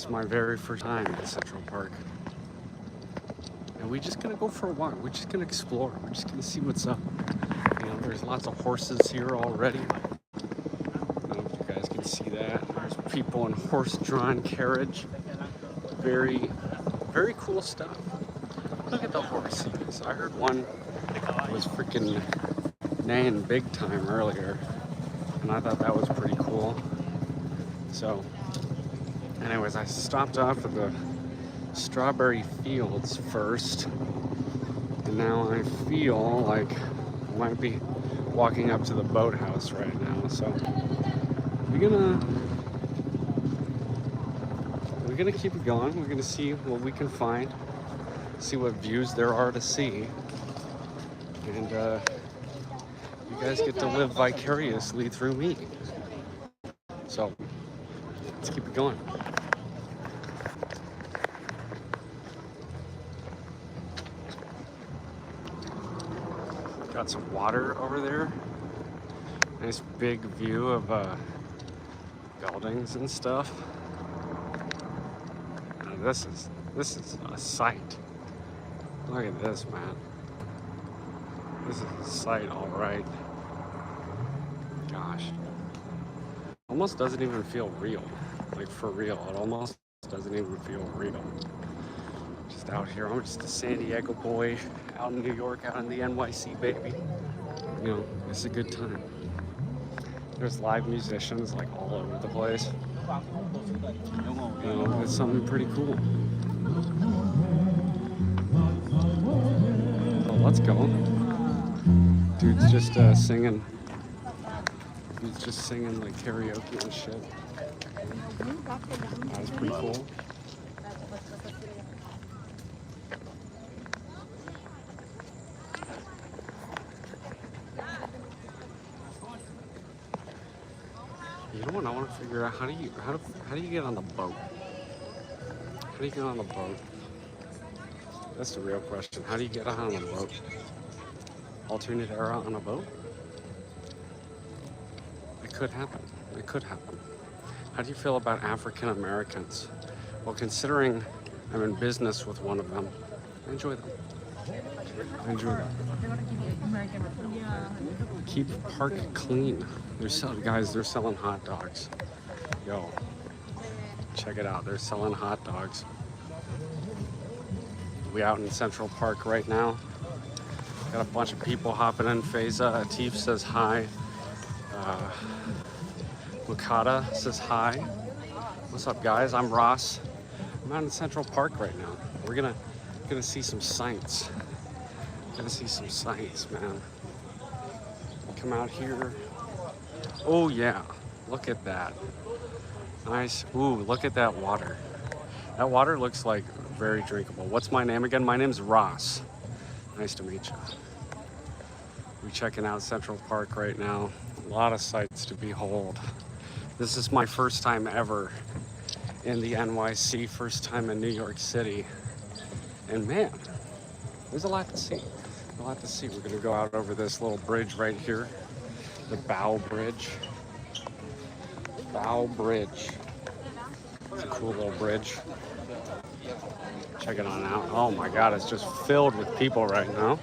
It's my very first time in Central Park. And we're just gonna go for a walk. We're just gonna explore. We're just gonna see what's up. You know, there's lots of horses here already. I don't know if you guys can see that. There's people in horse-drawn carriage. Very, very cool stuff. Look at the horses. I heard one was freaking neighing big time earlier, and I thought that was pretty cool. So, anyways, I stopped off at the strawberry fields first, and now I feel like I might be walking up to the boathouse right now. So we're gonna keep it going. We're gonna see what we can find, see what views there are to see, and you guys get to live vicariously through me. So let's keep it going. Got some water over there. Nice big view of buildings and stuff. Now this is a sight. Look at this, man. This is a sight, all right. Gosh, almost doesn't even feel real. Like for real, it almost doesn't even feel real. Just out here, I'm just a San Diego boy, out in New York, out in the NYC, baby. You know, it's a good time. There's live musicians like all over the place. You know, it's something pretty cool. So let's go. Dude's just singing. He's just singing like karaoke and shit. That was pretty cool. You know what I want to figure out? How do you get on the boat? How do you get on the boat? That's the real question. How do you get on a boat? Alternate era on a boat? It could happen. It could happen. How do you feel about African Americans? Well, considering I'm in business with one of them, I enjoy them. I enjoy them. Keep park clean. They're selling hot dogs. Yo, check it out. They're selling hot dogs. We out in Central Park right now. Got a bunch of people hopping in. Faiza Atif says hi. Mukata says hi. What's up, guys? I'm Ross. I'm out in Central Park right now. We're gonna see some sights. Gonna see some sights, man. Come out here. Oh yeah, look at that. Nice. Ooh, look at that water. That water looks like very drinkable. What's my name again? My name's Ross. Nice to meet you. We're checking out Central Park right now. A lot of sights to behold. This is my first time ever in the NYC, first time in New York City. And man, there's a lot to see. A lot to see. We're gonna go out over this little bridge right here. The Bow Bridge. Bow Bridge. It's a cool little bridge. Check it on out. Oh my God, it's just filled with people right now.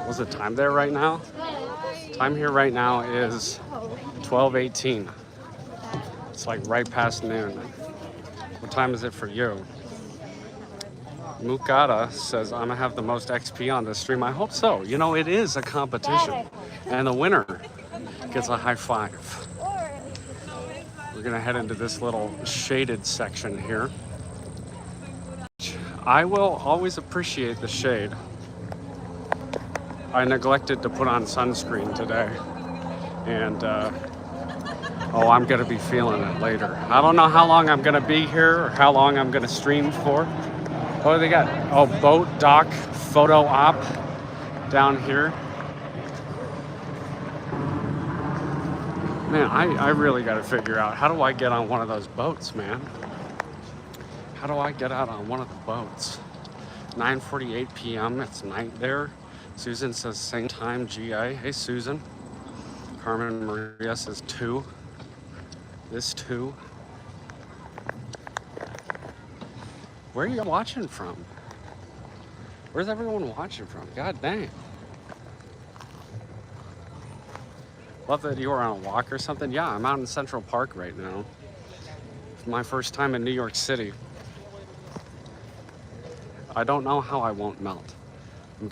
What's the time there right now? Time here right now is 12:18. It's like right past noon. What time is it for you? Mukata says, I'm gonna have the most XP on this stream. I hope so. You know, it is a competition. And the winner gets a high five. We're gonna head into this little shaded section here. I will always appreciate the shade. I neglected to put on sunscreen today. And, oh, I'm gonna be feeling it later. I don't know how long I'm gonna be here or how long I'm gonna stream for. What do they got? Oh, boat dock photo op down here. Man, I really got to figure out, how do I get on one of those boats, man? How do I get out on one of the boats? 9:48 p.m. It's night there. Susan says same time, GA. Hey, Susan. Carmen Maria says 2. This too. Where are you watching from? Where's everyone watching from? God dang. Love that you were on a walk or something. Yeah, I'm out in Central Park right now. It's my first time in New York City. I don't know how I won't melt.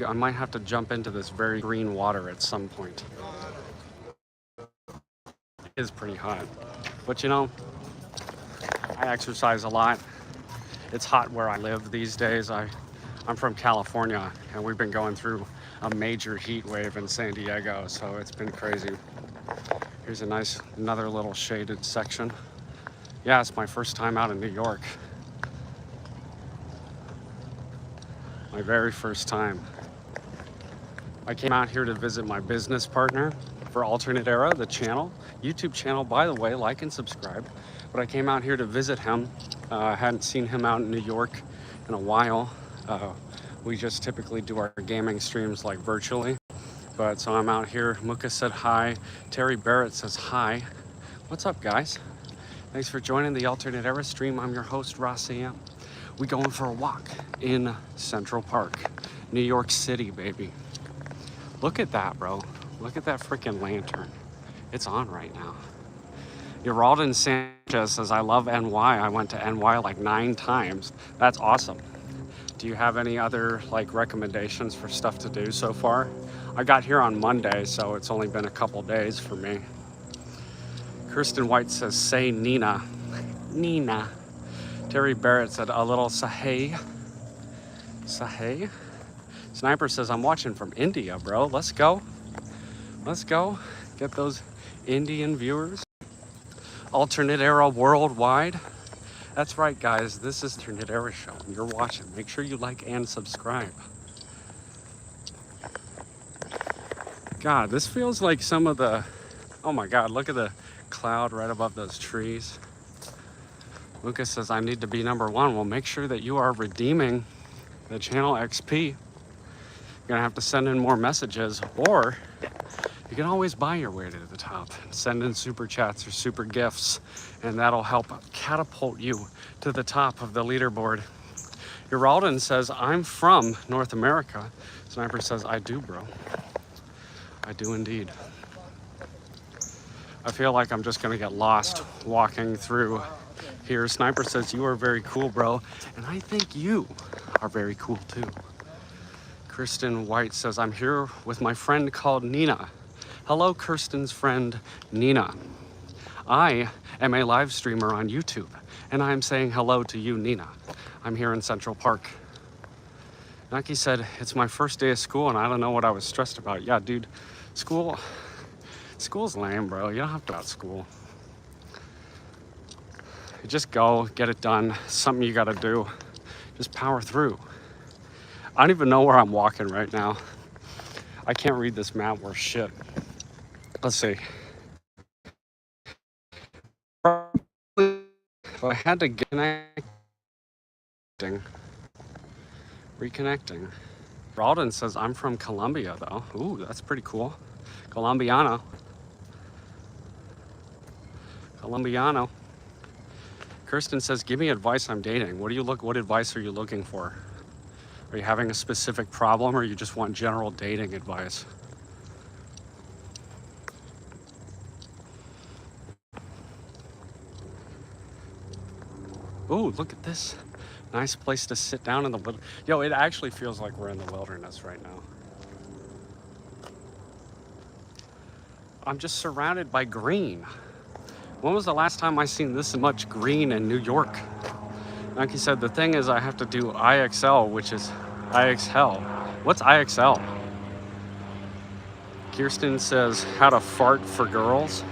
I might have to jump into this very green water at some point. It is pretty hot. But you know, I exercise a lot. It's hot where I live these days. I'm from California, and we've been going through a major heat wave in San Diego, so it's been crazy. Here's a nice, another little shaded section. Yeah, it's my first time out in New York. My very first time. I came out here to visit my business partner for Alternate Era, the channel, YouTube channel, by the way, like and subscribe. But I came out here to visit him. I hadn't seen him out in New York in a while. We just typically do our gaming streams like virtually. But so I'm out here. Muka said hi. Terry Barrett says hi. What's up, guys? Thanks for joining the Alternate Era stream. I'm your host, Ross AM. We going for a walk in Central Park, New York City, baby. Look at that, bro. Look at that freaking lantern. It's on right now. Geraldine Sanchez says, I love NY. I went to NY like 9 times. That's awesome. Do you have any other like recommendations for stuff to do so far? I got here on Monday, so it's only been a couple days for me. Kirsten White says, say Nina. Nina. Terry Barrett said, a little sahay. Sahay? Sniper says, I'm watching from India, bro. Let's go. Let's go. Get those Indian viewers. Alternate Era worldwide. That's right, guys. This is Alternate Era Show. You're watching. Make sure you like and subscribe. God, this feels like some of the... Oh my God, look at the cloud right above those trees. Lucas says, I need to be #1. Well, make sure that you are redeeming the channel XP. You're gonna have to send in more messages, or you can always buy your way to the top. Send in super chats or super gifts, and that'll help catapult you to the top of the leaderboard. Geraldine says, I'm from North America. Sniper says, I do, bro. I do indeed. I feel like I'm just gonna get lost walking through here. Sniper says, you are very cool, bro. And I think you are very cool too. Kristen White says, I'm here with my friend called Nina. Hello, Kirsten's friend, Nina. I am a live streamer on YouTube, and I'm saying hello to you, Nina. I'm here in Central Park. Nike said, it's my first day of school, and I don't know what I was stressed about. Yeah, dude, school's lame, bro. You don't have to go to school. You just go, get it done. Something you gotta do. Just power through. I don't even know where I'm walking right now. I can't read this map worth shit. Let's see. If I had to get reconnecting. Rawdon says, I'm from Colombia, though. Ooh, that's pretty cool. Colombiano. Kirsten says, give me advice, I'm dating. What advice are you looking for? Are you having a specific problem, or you just want general dating advice? Ooh, look at this. Nice place to sit down in the wilderness. Yo, it actually feels like we're in the wilderness right now. I'm just surrounded by green. When was the last time I seen this much green in New York? Like he said, the thing is I have to do IXL, which is IXL. What's IXL? Kirsten says, how to fart for girls?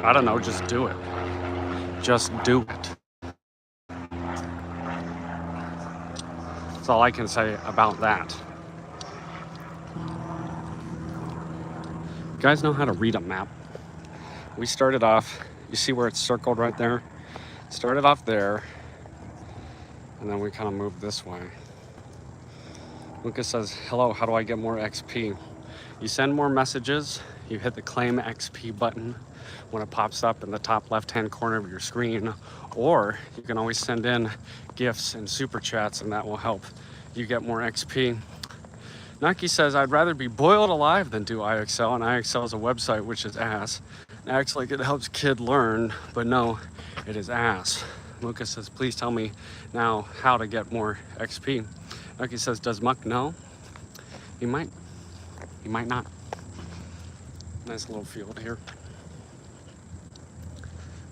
I don't know, just do it. Just do it. That's all I can say about that. You guys know how to read a map? We started off, you see where it's circled right there? Started off there, and then we kind of moved this way. Lucas says, hello, how do I get more XP? You send more messages, You hit the claim XP button when it pops up in the top left-hand corner of your screen, or you can always send in gifts and super chats, and that will help you get more XP. Naki says, I'd rather be boiled alive than do IXL, and IXL is a website which is ass. It acts like it helps kid learn, but no, it is ass. Lucas says, please tell me now how to get more XP. Naki says, does Muck know? He might not. Nice little field here.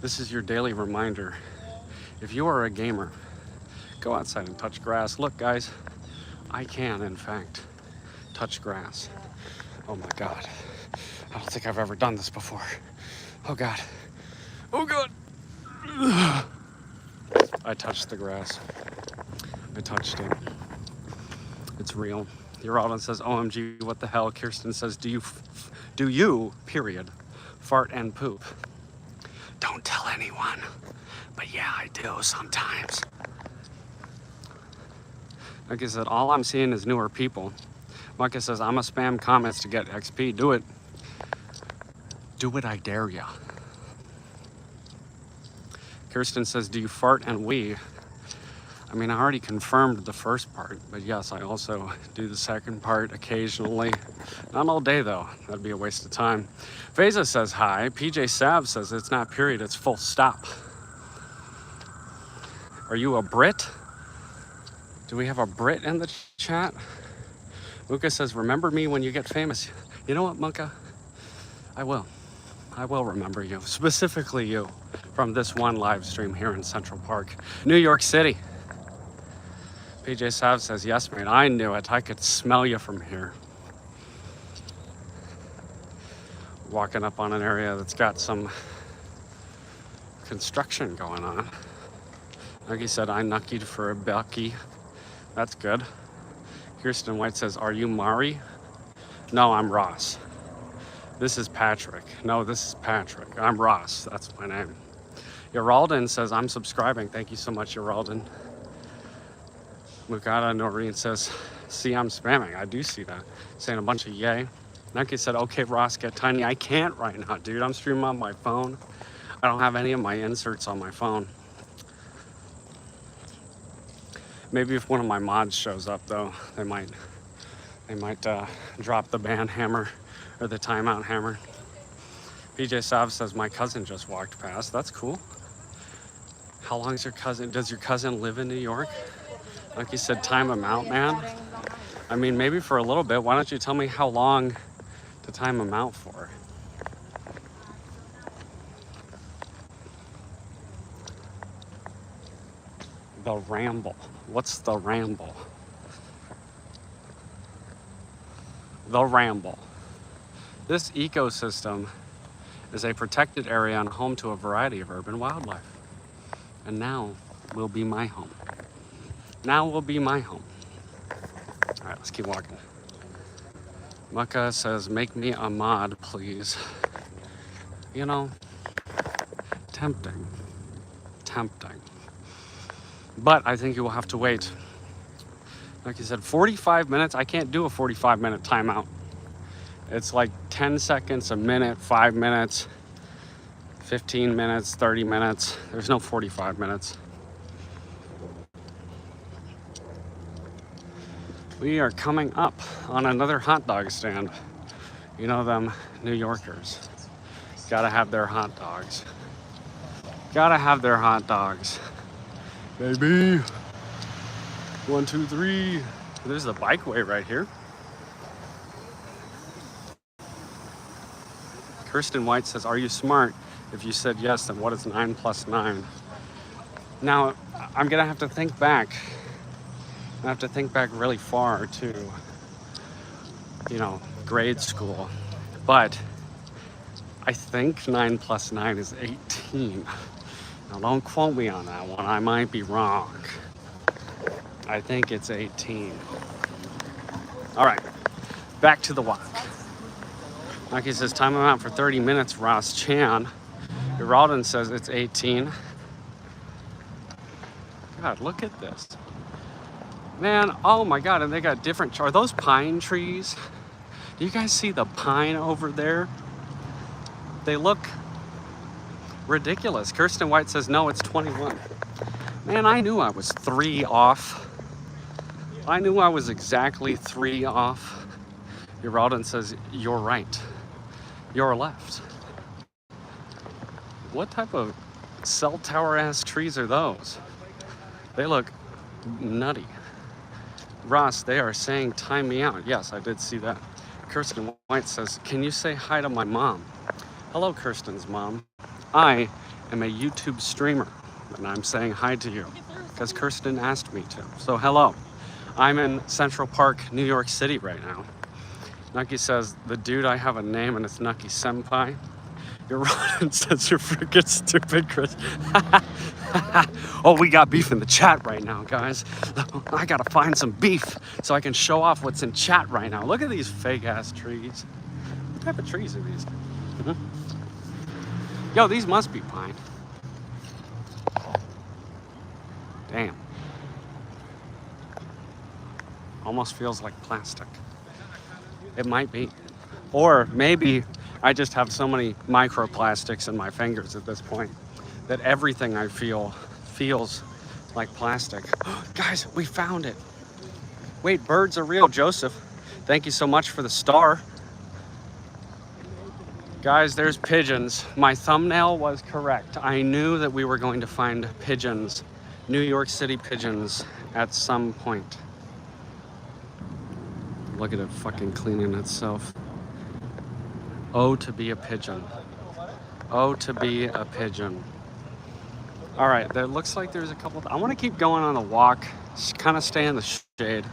This is your daily reminder. If you are a gamer, go outside and touch grass. Look, guys, I can, in fact, touch grass. Oh my God. I don't think I've ever done this before. Oh God. Oh God. I touched the grass. I touched it. It's real. Uralden says, OMG, what the hell? Kirsten says, do you, period, fart and poop? Don't tell anyone. But yeah, I do sometimes. Like I said, all I'm seeing is newer people. Micah says, I'm a spam comments to get XP. Do it. Do it, I dare ya. Kirsten says, do you fart and wee? I mean, I already confirmed the first part, but yes, I also do the second part occasionally. Not all day though, that'd be a waste of time. Vesa says hi. PJ Sav says it's not period, it's full stop. Are you a Brit? Do we have a Brit in the chat? Muka says, remember me when you get famous. You know what, Muka? I will. I will remember you, specifically you, from this one live stream here in Central Park, New York City. PJ Sav says, yes, mate, I knew it. I could smell you from here. Walking up on an area that's got some construction going on. Like he said, I knuckied for a Becky. That's good. Kirsten White says, are you Mari? No, I'm Ross. This is Patrick. No, this is Patrick. I'm Ross. That's my name. Uralden says, I'm subscribing. Thank you so much, Uralden. Mukata Noreen says, see, I'm spamming. I do see that. Saying a bunch of yay. Nike said, okay, Ross, get tiny. I can't right now, dude. I'm streaming on my phone. I don't have any of my inserts on my phone. Maybe if one of my mods shows up, though, they might drop the ban hammer or the timeout hammer. PJ Sav says, my cousin just walked past. That's cool. How long is your cousin? Does your cousin live in New York? Like you said, time him out, man. I mean, maybe for a little bit. Why don't you tell me how long to time him out for? The ramble. What's the ramble? The ramble. This ecosystem is a protected area and home to a variety of urban wildlife. And now will be my home. Now will be my home. All right, let's keep walking. Mucka says, make me a mod, please. You know, tempting. Tempting. But I think you will have to wait. Like you said, 45 minutes. I can't do a 45-minute timeout. It's like 10 seconds, a minute, 5 minutes, 15 minutes, 30 minutes. There's no 45 minutes. We are coming up on another hot dog stand. You know them New Yorkers. Gotta have their hot dogs. Gotta have their hot dogs. Baby. 1, 2, 3. There's the bikeway right here. Kirsten White says, are you smart? If you said yes, then what is 9 plus 9? Now, I'm gonna have to think back. I have to think back really far to, you know, grade school. But I think 9 plus 9 is 18. Now don't quote me on that one. I might be wrong. I think it's 18. All right, back to the walk. Like he says, time him out for 30 minutes, Ross Chan. Uralden says it's 18. God, look at this. Man, oh my God, and they got different, are those pine trees? Do you guys see the pine over there? They look ridiculous. Kirsten White says, no, it's 21. Man, I knew I was 3 off. I knew I was exactly 3 off. Geraldine says, you're right. You're left. What type of cell tower ass trees are those? They look nutty. Ross, they are saying time me out. Yes, I did see that. Kirsten White says, can you say hi to my mom? Hello, Kirsten's mom. I am a YouTube streamer, and I'm saying hi to you because Kirsten asked me to. So hello. I'm in Central Park, New York City right now. Nucky says, the dude, I have a name and it's Nucky Senpai. Your says you're freaking stupid, Chris. Oh, we got beef in the chat right now, guys. I gotta find some beef so I can show off what's in chat right now. Look at these fake ass trees. What type of trees are these? Yo, these must be pine. Damn. Almost feels like plastic. It might be. Or maybe I just have so many microplastics in my fingers at this point that everything I feel feels like plastic. Guys, we found it. Wait, birds are real, Joseph. Thank you so much for the star. Guys, there's pigeons. My thumbnail was correct. I knew that we were going to find pigeons, New York City pigeons, at some point. Look at it fucking cleaning itself. Oh, to be a pigeon. Oh, to be a pigeon. All right, there looks like there's a couple. I want to keep going on the walk, kind of stay in the shade.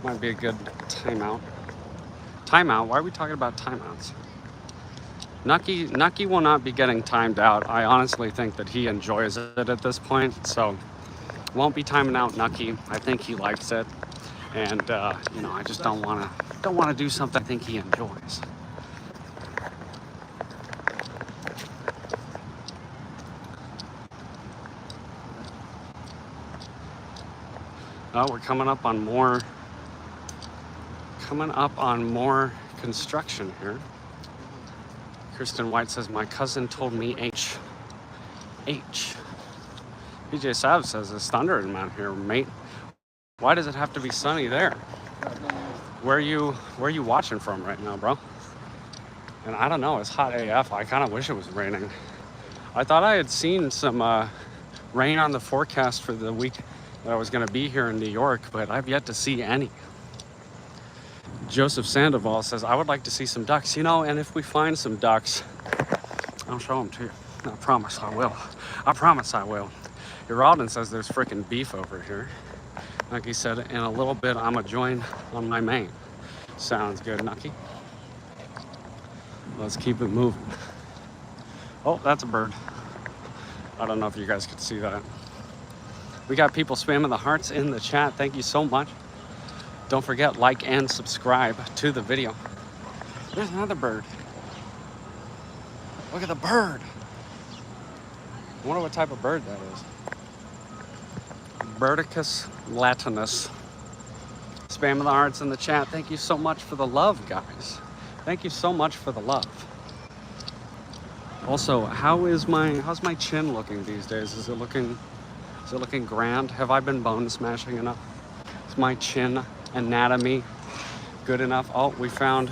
Might be a good timeout. Timeout? Why are we talking about timeouts? Nucky will not be getting timed out. I honestly think that he enjoys it at this point, so won't be timing out Nucky. I think he likes it, and you know, I just don't want to do something I think he enjoys. Oh, we're coming up on more construction here. Kristen White says, my cousin told me H. PJ Sav says, it's thundering out here, mate. Why does it have to be sunny there? Where are you watching from right now, bro? And I don't know, it's hot AF. I kind of wish it was raining. I thought I had seen some rain on the forecast for the week that I was going to be here in New York, but I've yet to see any. Joseph Sandoval says, I would like to see some ducks. You know, and if we find some ducks, I'll show them to you. I promise I will. I promise I will. Geraldine says there's freaking beef over here. Like he said, in a little bit, I'm going to join on my main. Sounds good, Nucky. Let's keep it moving. Oh, that's a bird. I don't know if you guys could see that. We got people spamming the hearts in the chat. Thank you so much. Don't forget, like and subscribe to the video. There's another bird. Look at the bird. I wonder what type of bird that is. Birdicus latinus. Spamming the hearts in the chat. Thank you so much for the love, guys. Thank you so much for the love. Also, how's my chin looking these days? Is it looking grand? Have I been bone smashing enough? Is my chin anatomy good enough? Oh, we found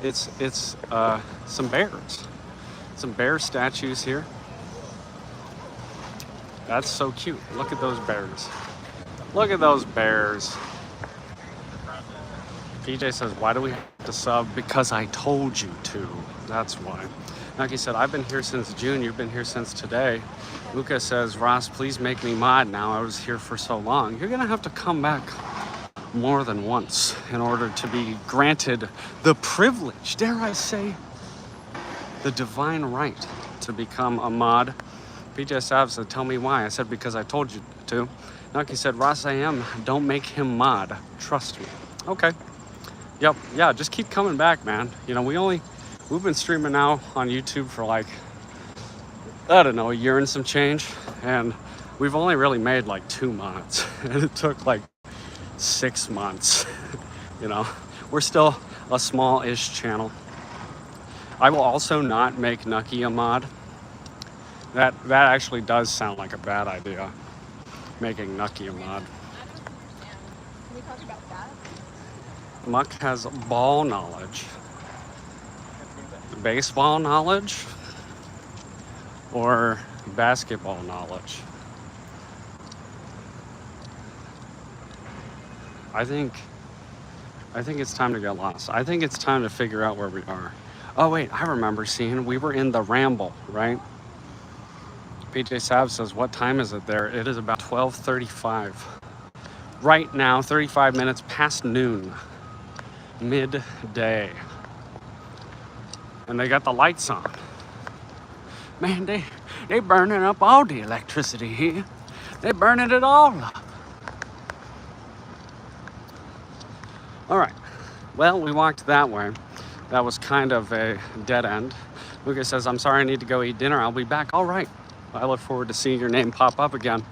it's some bears. Some bear statues here. That's so cute. Look at those bears. Look at those bears. PJ says, why do we have to sub? Because I told you to. That's why. Like he said, I've been here since June. You've been here since today. Luca says, Ross, please make me mod now. I was here for so long. You're going to have to come back more than once in order to be granted the privilege, dare I say, the divine right to become a mod. PJ Sav said, tell me why. I said, because I told you to. Nucky said, Ross, I am. Don't make him mod. Trust me. Okay. Yep. Yeah, just keep coming back, man. You know, we've been streaming now on YouTube for like, I don't know, a year and some change. And we've only really made like 2 months. And it took like 6 months. You know, a small-ish channel. I will also not make Nucky a mod. That actually does sound like a bad idea, making Nucky a mod. Can we talk about that? Muck has ball knowledge. Baseball knowledge or basketball knowledge? I think it's time to get lost. I think it's time to figure out where we are. Oh wait, I remember seeing we were in the Ramble, right? PJ Sav says, what time is it there? It is about 12:35. Right now, 35 minutes past noon. Midday. And they got the lights on. Man, they burning up all the electricity here. They burning it all up. All right. Well, we walked that way. That was kind of a dead end. Lucas says, I'm sorry, I need to go eat dinner. I'll be back. All right. I look forward to seeing your name pop up again.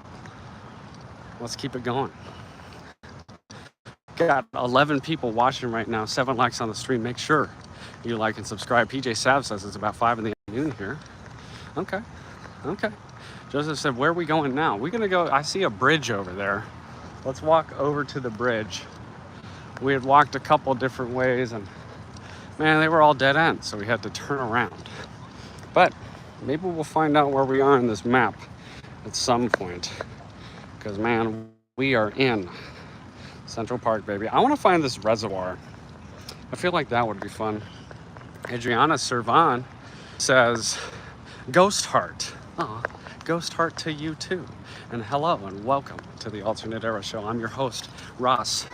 Let's keep it going. Got 11 people watching right now, 7 likes on the stream. Make sure you like and subscribe. PJ Sav says it's about 5 in the afternoon here. Okay. Joseph said, where are we going now? We're gonna go, I see a bridge over there. Let's walk over to the bridge. We had walked a couple different ways and man, they were all dead ends, so we had to turn around. But maybe we'll find out where we are in this map at some point. Because man, we are in Central Park, baby. I want to find this reservoir. I feel like that would be fun. Adriana Servan says, Ghost Heart. Aw, Ghost Heart to you too. And hello and welcome to the Alternate Era Show. I'm your host, Ross.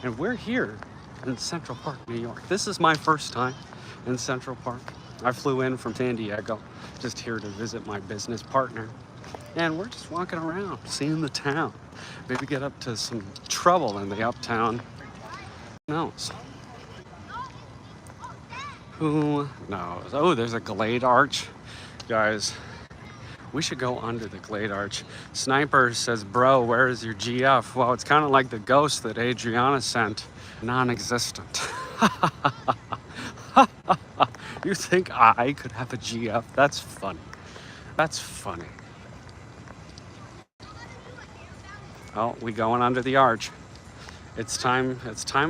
And we're here in Central Park, New York. This is my first time in Central Park. I flew in from San Diego, just here to visit my business partner. And we're just walking around, seeing the town. Maybe get up to some trouble in the uptown. Who knows? Who knows? Oh, there's a Glade Arch. Guys, we should go under the Glade Arch. Sniper says, bro, where is your GF? Well, it's kind of like the ghost that Adriana sent. Non-existent. You think I could have a GF? That's funny. That's funny. Oh, we going under the arch. It's time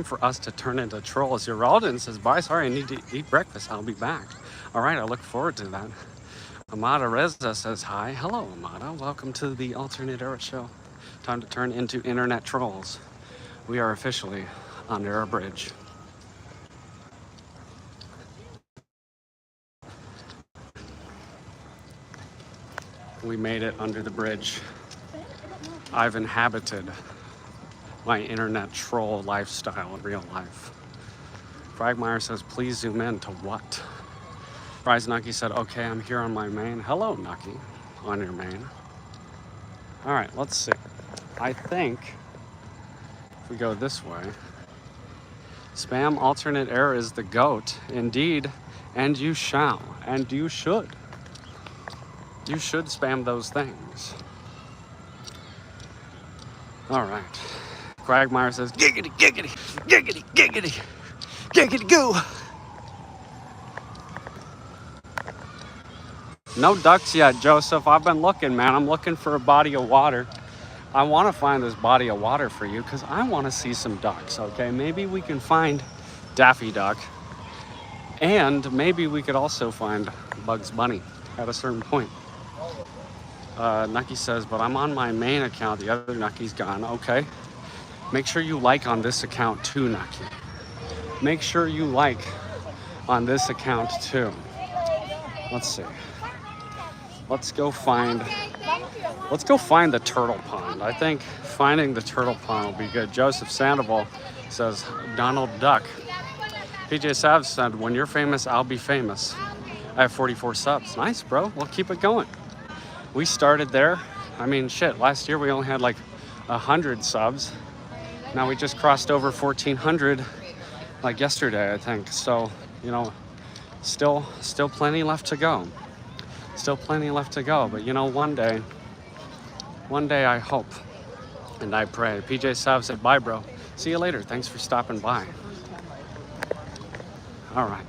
for us to turn into trolls. Geraldine says, bye, sorry, I need to eat breakfast. I'll be back. All right, I look forward to that. Amada Reza says, hi. Hello, Amada. Welcome to the Alternate Era Show. Time to turn into internet trolls. We are officially under a bridge. We made it under the bridge. I've inhabited my internet troll lifestyle in real life. Fragmeyer says, please zoom in to what? Rise Nucky said, okay, I'm here on my main. Hello, Nucky, on your main. All right, let's see. I think if we go this way, spam alternate era is the GOAT. Indeed, and you shall, and you should. You should spam those things. All right. Quagmire says, giggity, giggity, giggity, giggity, giggity goo. No ducks yet, Joseph. I've been looking, man. I'm looking for a body of water. I want to find this body of water for you because I want to see some ducks, okay? Maybe we can find Daffy Duck. And maybe we could also find Bugs Bunny at a certain point. Nucky says, but I'm on my main account. The other Nucky's gone. Okay. Make sure you like on this account too, Nucky. Make sure you like on this account too. Let's see. Let's go find the turtle pond. I think finding the turtle pond will be good. Joseph Sandoval says, Donald Duck. PJ Sav said, when you're famous, I'll be famous. I have 44 subs. Nice, bro. We'll keep it going. We started there. I mean, shit, last year we only had like 100 subs. Now we just crossed over 1,400 like yesterday, I think. So, you know, still plenty left to go. Still plenty left to go. But, you know, one day I hope and I pray. PJ Sav said, bye, bro. See you later. Thanks for stopping by. All right.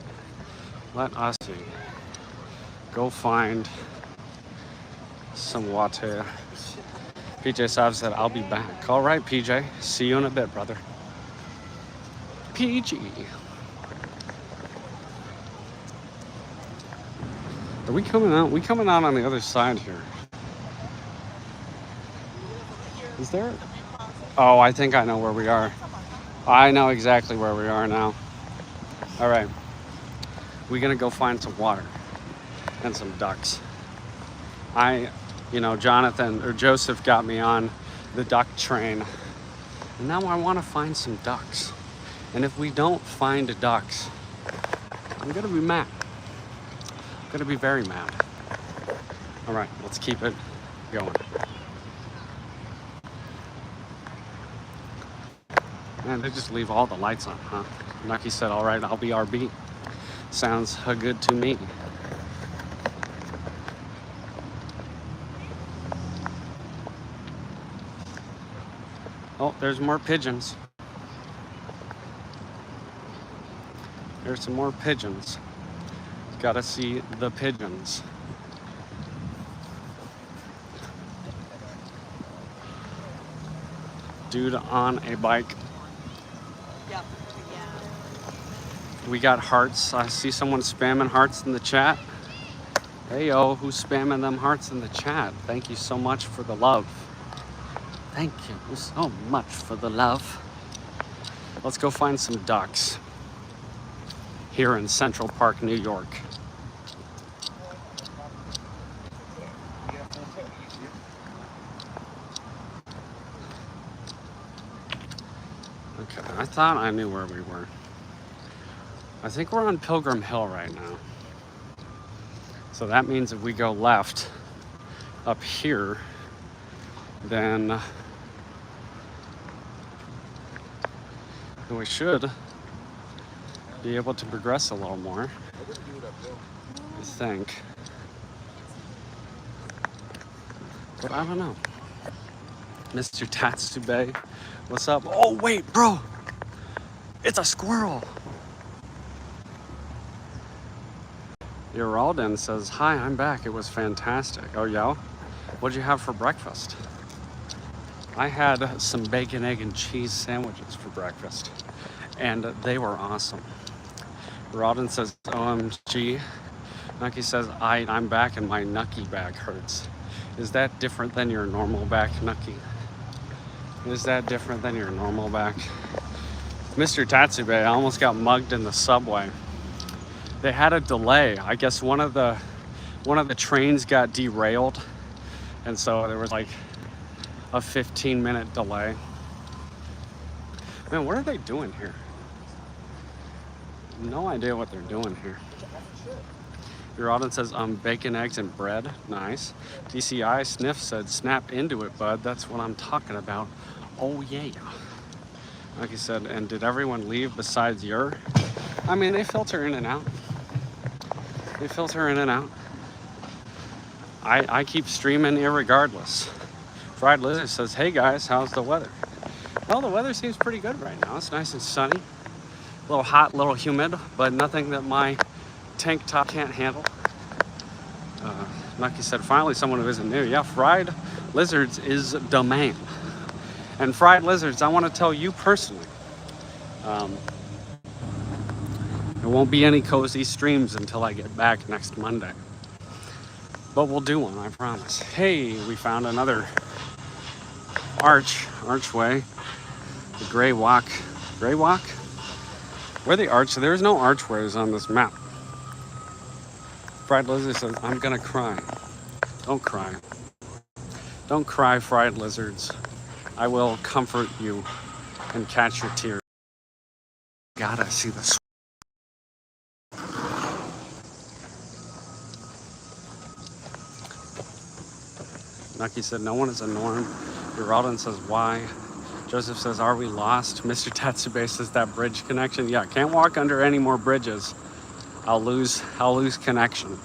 Let us see. Go find some water. PJ Sav said, I'll be back. All right, PJ. See you in a bit, brother. PG. Are we coming out? We coming out on the other side here. Is there? Oh, I think I know where we are. I know exactly where we are now. All right. We're going to go find some water and some ducks. Jonathan or Joseph got me on the duck train. And now I want to find some ducks. And if we don't find ducks, I'm going to be mad. I'm going to be very mad. All right, let's keep it going. Man, they just leave all the lights on, huh? Nucky said, all right, I'll be RB. Sounds good to me. Oh, there's more pigeons. There's some more pigeons. Gotta see the pigeons. Dude on a bike. Yep. We got hearts. I see someone spamming hearts in the chat. Hey yo, who's spamming them hearts in the chat? Thank you so much for the love. Thank you so much for the love. Let's go find some ducks here in Central Park, New York. Okay, I thought I knew where we were. I think we're on Pilgrim Hill right now. So that means if we go left up here, then we should be able to progress a little more, I think. But I don't know. Mr. Tatsube, what's up? Oh, wait, bro. It's a squirrel. Uralden says, hi, I'm back. It was fantastic. Oh, yeah? What'd you have for breakfast? I had some bacon, egg, and cheese sandwiches for breakfast, and they were awesome. Rodden says, OMG. Nucky says, I'm back and my Nucky back hurts. Is that different than your normal back, Nucky? Is that different than your normal back? Mr. Tatsube, I almost got mugged in the subway. They had a delay. I guess one of the trains got derailed, and so there was like a 15-minute delay. Man, what are they doing here? No idea what they're doing here. Your audience says, bacon, eggs, and bread. Nice. DCI Sniff said, snap into it, bud. That's what I'm talking about. Oh, yeah. Like he said, and did everyone leave besides your? I mean, they filter in and out. They filter in and out. I keep streaming irregardless. Fried Lizard says, hey guys, how's the weather? Well, the weather seems pretty good right now. It's nice and sunny. A little hot, a little humid, but nothing that my tank top can't handle. Like you said, finally someone who isn't new. Yeah, Fried Lizards is the man. And Fried Lizards, I want to tell you personally, there won't be any cozy streams until I get back next Monday. But we'll do one, I promise. Hey, we found another archway. The Gray Walk. Gray Walk? Where the arch? There's no archways on this map. Fried Lizard says, I'm gonna cry. Don't cry. Don't cry, Fried Lizards. I will comfort you and catch your tears. Gotta see this. Nucky said, no one is a norm. Geraldine says, why? Joseph says, are we lost? Mr. Tatsube says, that bridge connection. Yeah, can't walk under any more bridges. I'll lose connection.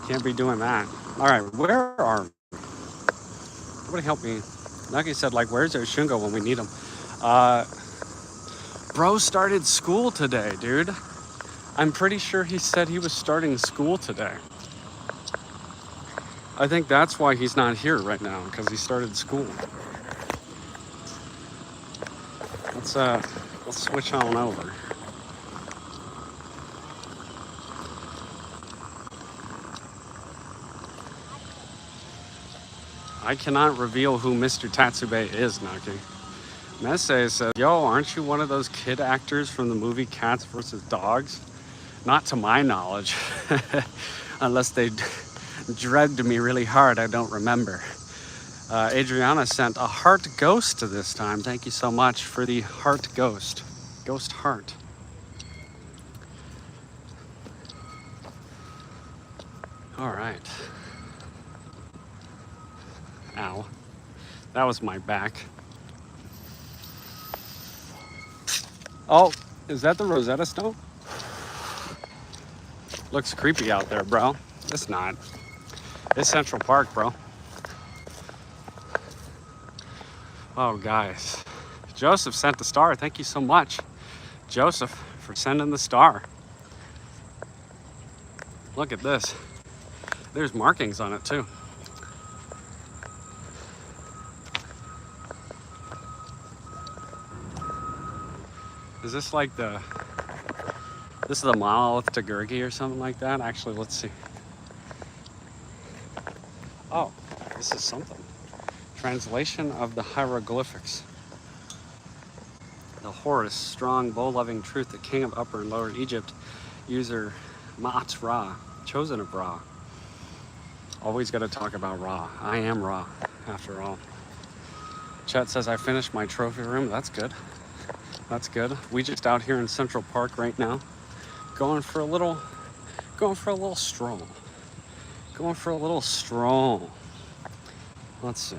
Can't be doing that. All right, where are we? Somebody help me. Nucky said, like, where's Oshungo when we need him? Bro started school today, dude. I'm pretty sure he said he was starting school today. I think that's why he's not here right now, because he started school. Let's switch on over. I cannot reveal who Mr. Tatsube is, Naki. Messe says, yo, aren't you one of those kid actors from the movie Cats vs. Dogs? Not to my knowledge. Unless they drugged me really hard, I don't remember. Adriana sent a heart ghost this time. Thank you so much for the heart ghost. Ghost heart. All right. Ow. That was my back. Oh, is that the Rosetta Stone? Looks creepy out there, bro. It's not. It's Central Park, bro. Oh, guys. Joseph sent the star. Thank you so much, Joseph, for sending the star. Look at this. There's markings on it, too. Is this like this is the monolith to Gurgi or something like that? Actually, let's see. Oh, this is something. Translation of the hieroglyphics. The Horus, strong, bow-loving truth, the king of Upper and Lower Egypt, user Ma'at Ra, chosen of Ra. Always got to talk about Ra. I am Ra, after all. Chet says I finished my trophy room. That's good. That's good. We just out here in Central Park right now, going for a little stroll. Going for a little stroll. Let's see.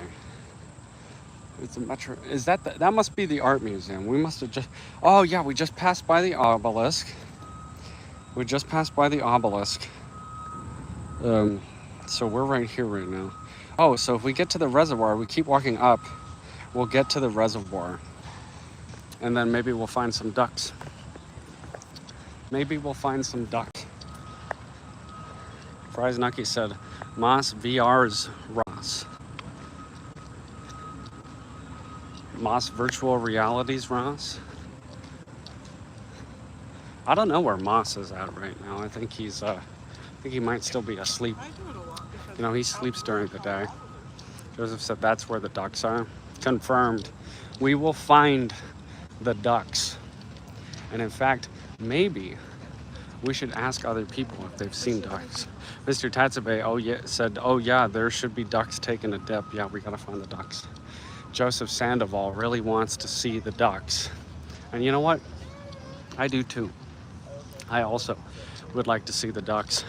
It's a metro. Is that that must be the art museum? We must have just. Oh yeah, we just passed by the obelisk. We just passed by the obelisk. So we're right here right now. Oh, so if we get to the reservoir, we keep walking up, we'll get to the reservoir. And then maybe we'll find some ducks. Maybe we'll find some ducks. Fries Nucky said, Moss VR's Ross. Moss Virtual Realities Ross. I don't know where Moss is at right now. I think he's, I think he might still be asleep. You know, he sleeps during the day. Joseph said that's where the ducks are. Confirmed. We will find the ducks. And in fact, maybe we should ask other people if they've seen ducks. Mr. Tatsube said, oh yeah, there should be ducks taking a dip. Yeah, we gotta find the ducks. Joseph Sandoval really wants to see the ducks. And you know what? I do too. I also would like to see the ducks.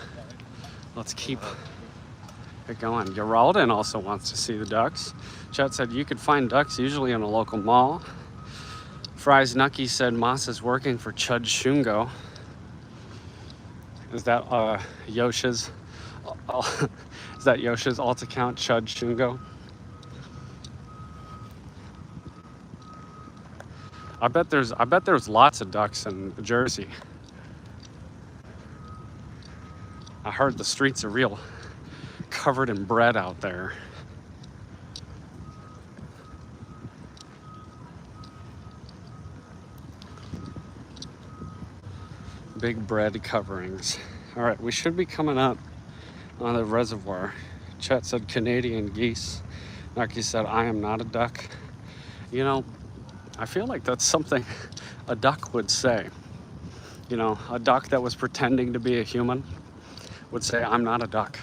Let's keep it going. Geraldine also wants to see the ducks. Chet said you could find ducks usually in a local mall. Fries Nucky said Moss is working for Chud Shungo. Is that Yoshi's? Is that Yoshi's alt account, Chud Shungo? I bet there's lots of ducks in Jersey. I heard the streets are real covered in bread out there. Big bread coverings. All right, we should be coming up on the reservoir. Chet said Canadian geese. Nucky said, I am not a duck. You know, I feel like that's something a duck would say. You know, a duck that was pretending to be a human would say, I'm not a duck.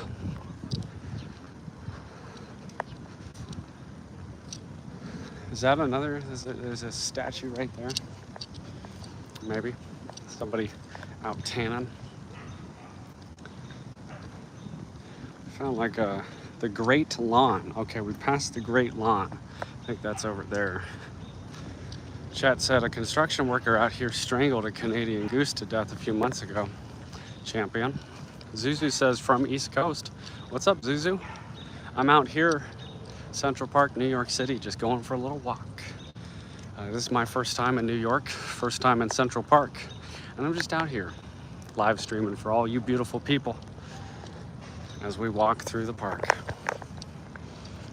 Is that another, there's a statue right there? Maybe. Somebody out tanning. Found like the Great Lawn. Okay, we passed the Great Lawn. I think that's over there. Chat said a construction worker out here strangled a Canadian goose to death a few months ago. Champion. Zuzu says from East Coast. What's up, Zuzu? I'm out here, Central Park, New York City, just going for a little walk. This is my first time in New York, first time in Central Park, and I'm just out here live streaming for all you beautiful people as we walk through the park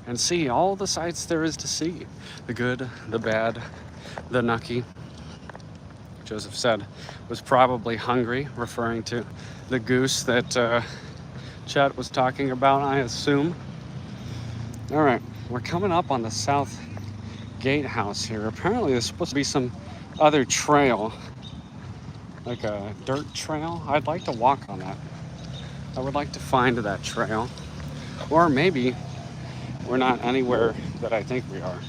and see all the sights there is to see. The good, the bad, the nucky. Joseph said was probably hungry, referring to the goose that Chet was talking about, I assume. All right, we're coming up on the South Gatehouse here. Apparently there's supposed to be some other trail, like a dirt trail. I'd like to walk on that. I would like to find that trail. Or maybe we're not anywhere that I think we are.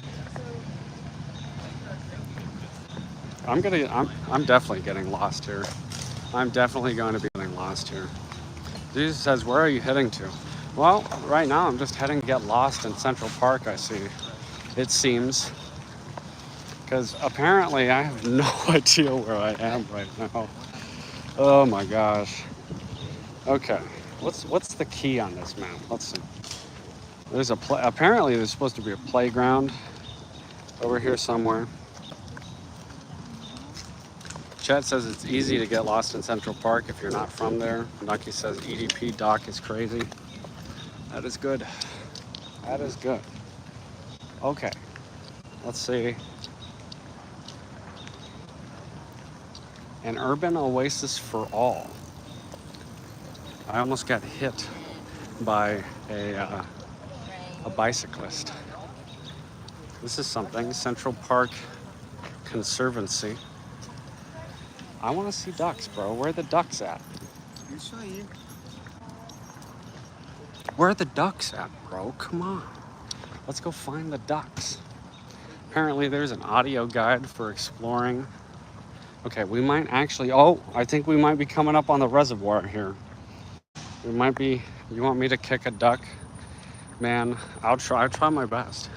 I'm definitely getting lost here. I'm definitely going to be getting lost here. Jesus says, where are you heading to? Well, right now I'm just heading to get lost in Central Park, I see. It seems. Because apparently I have no idea where I am right now. Oh my gosh. Okay, what's the key on this map? Let's see. There's apparently there's supposed to be a playground over here somewhere. Chet says it's easy to get lost in Central Park if you're not from there. Nucky says EDP Doc is crazy. That is good. That is good. Okay, let's see. An urban oasis for all. I almost got hit by a bicyclist. This is something. Central Park Conservancy. I want to see ducks, bro. Where are the ducks at? Where are the ducks at, bro? Come on. Let's go find the ducks. Apparently there's an audio guide for exploring. Okay, we might actually, I think we might be coming up on the reservoir here. We might be, you want me to kick a duck? Man, I'll try my best.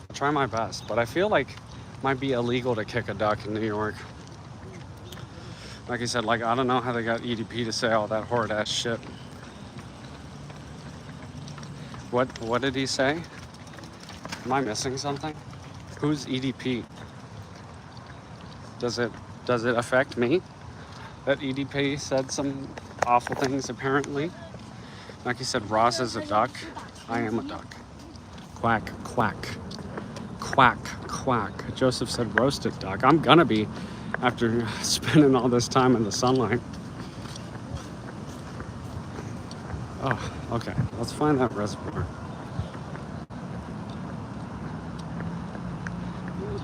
I'll try my best, but I feel like it might be illegal to kick a duck in New York. Like I said, I don't know how they got EDP to say all that horrid ass shit. What did he say? Am I missing something? Who's EDP? Does it affect me that EDP said some awful things apparently? Like he said, Ross is a duck. I am a duck. Quack, quack. Quack, quack. Joseph said roasted duck. I'm gonna be after spending all this time in the sunlight. Oh, okay. Let's find that reservoir.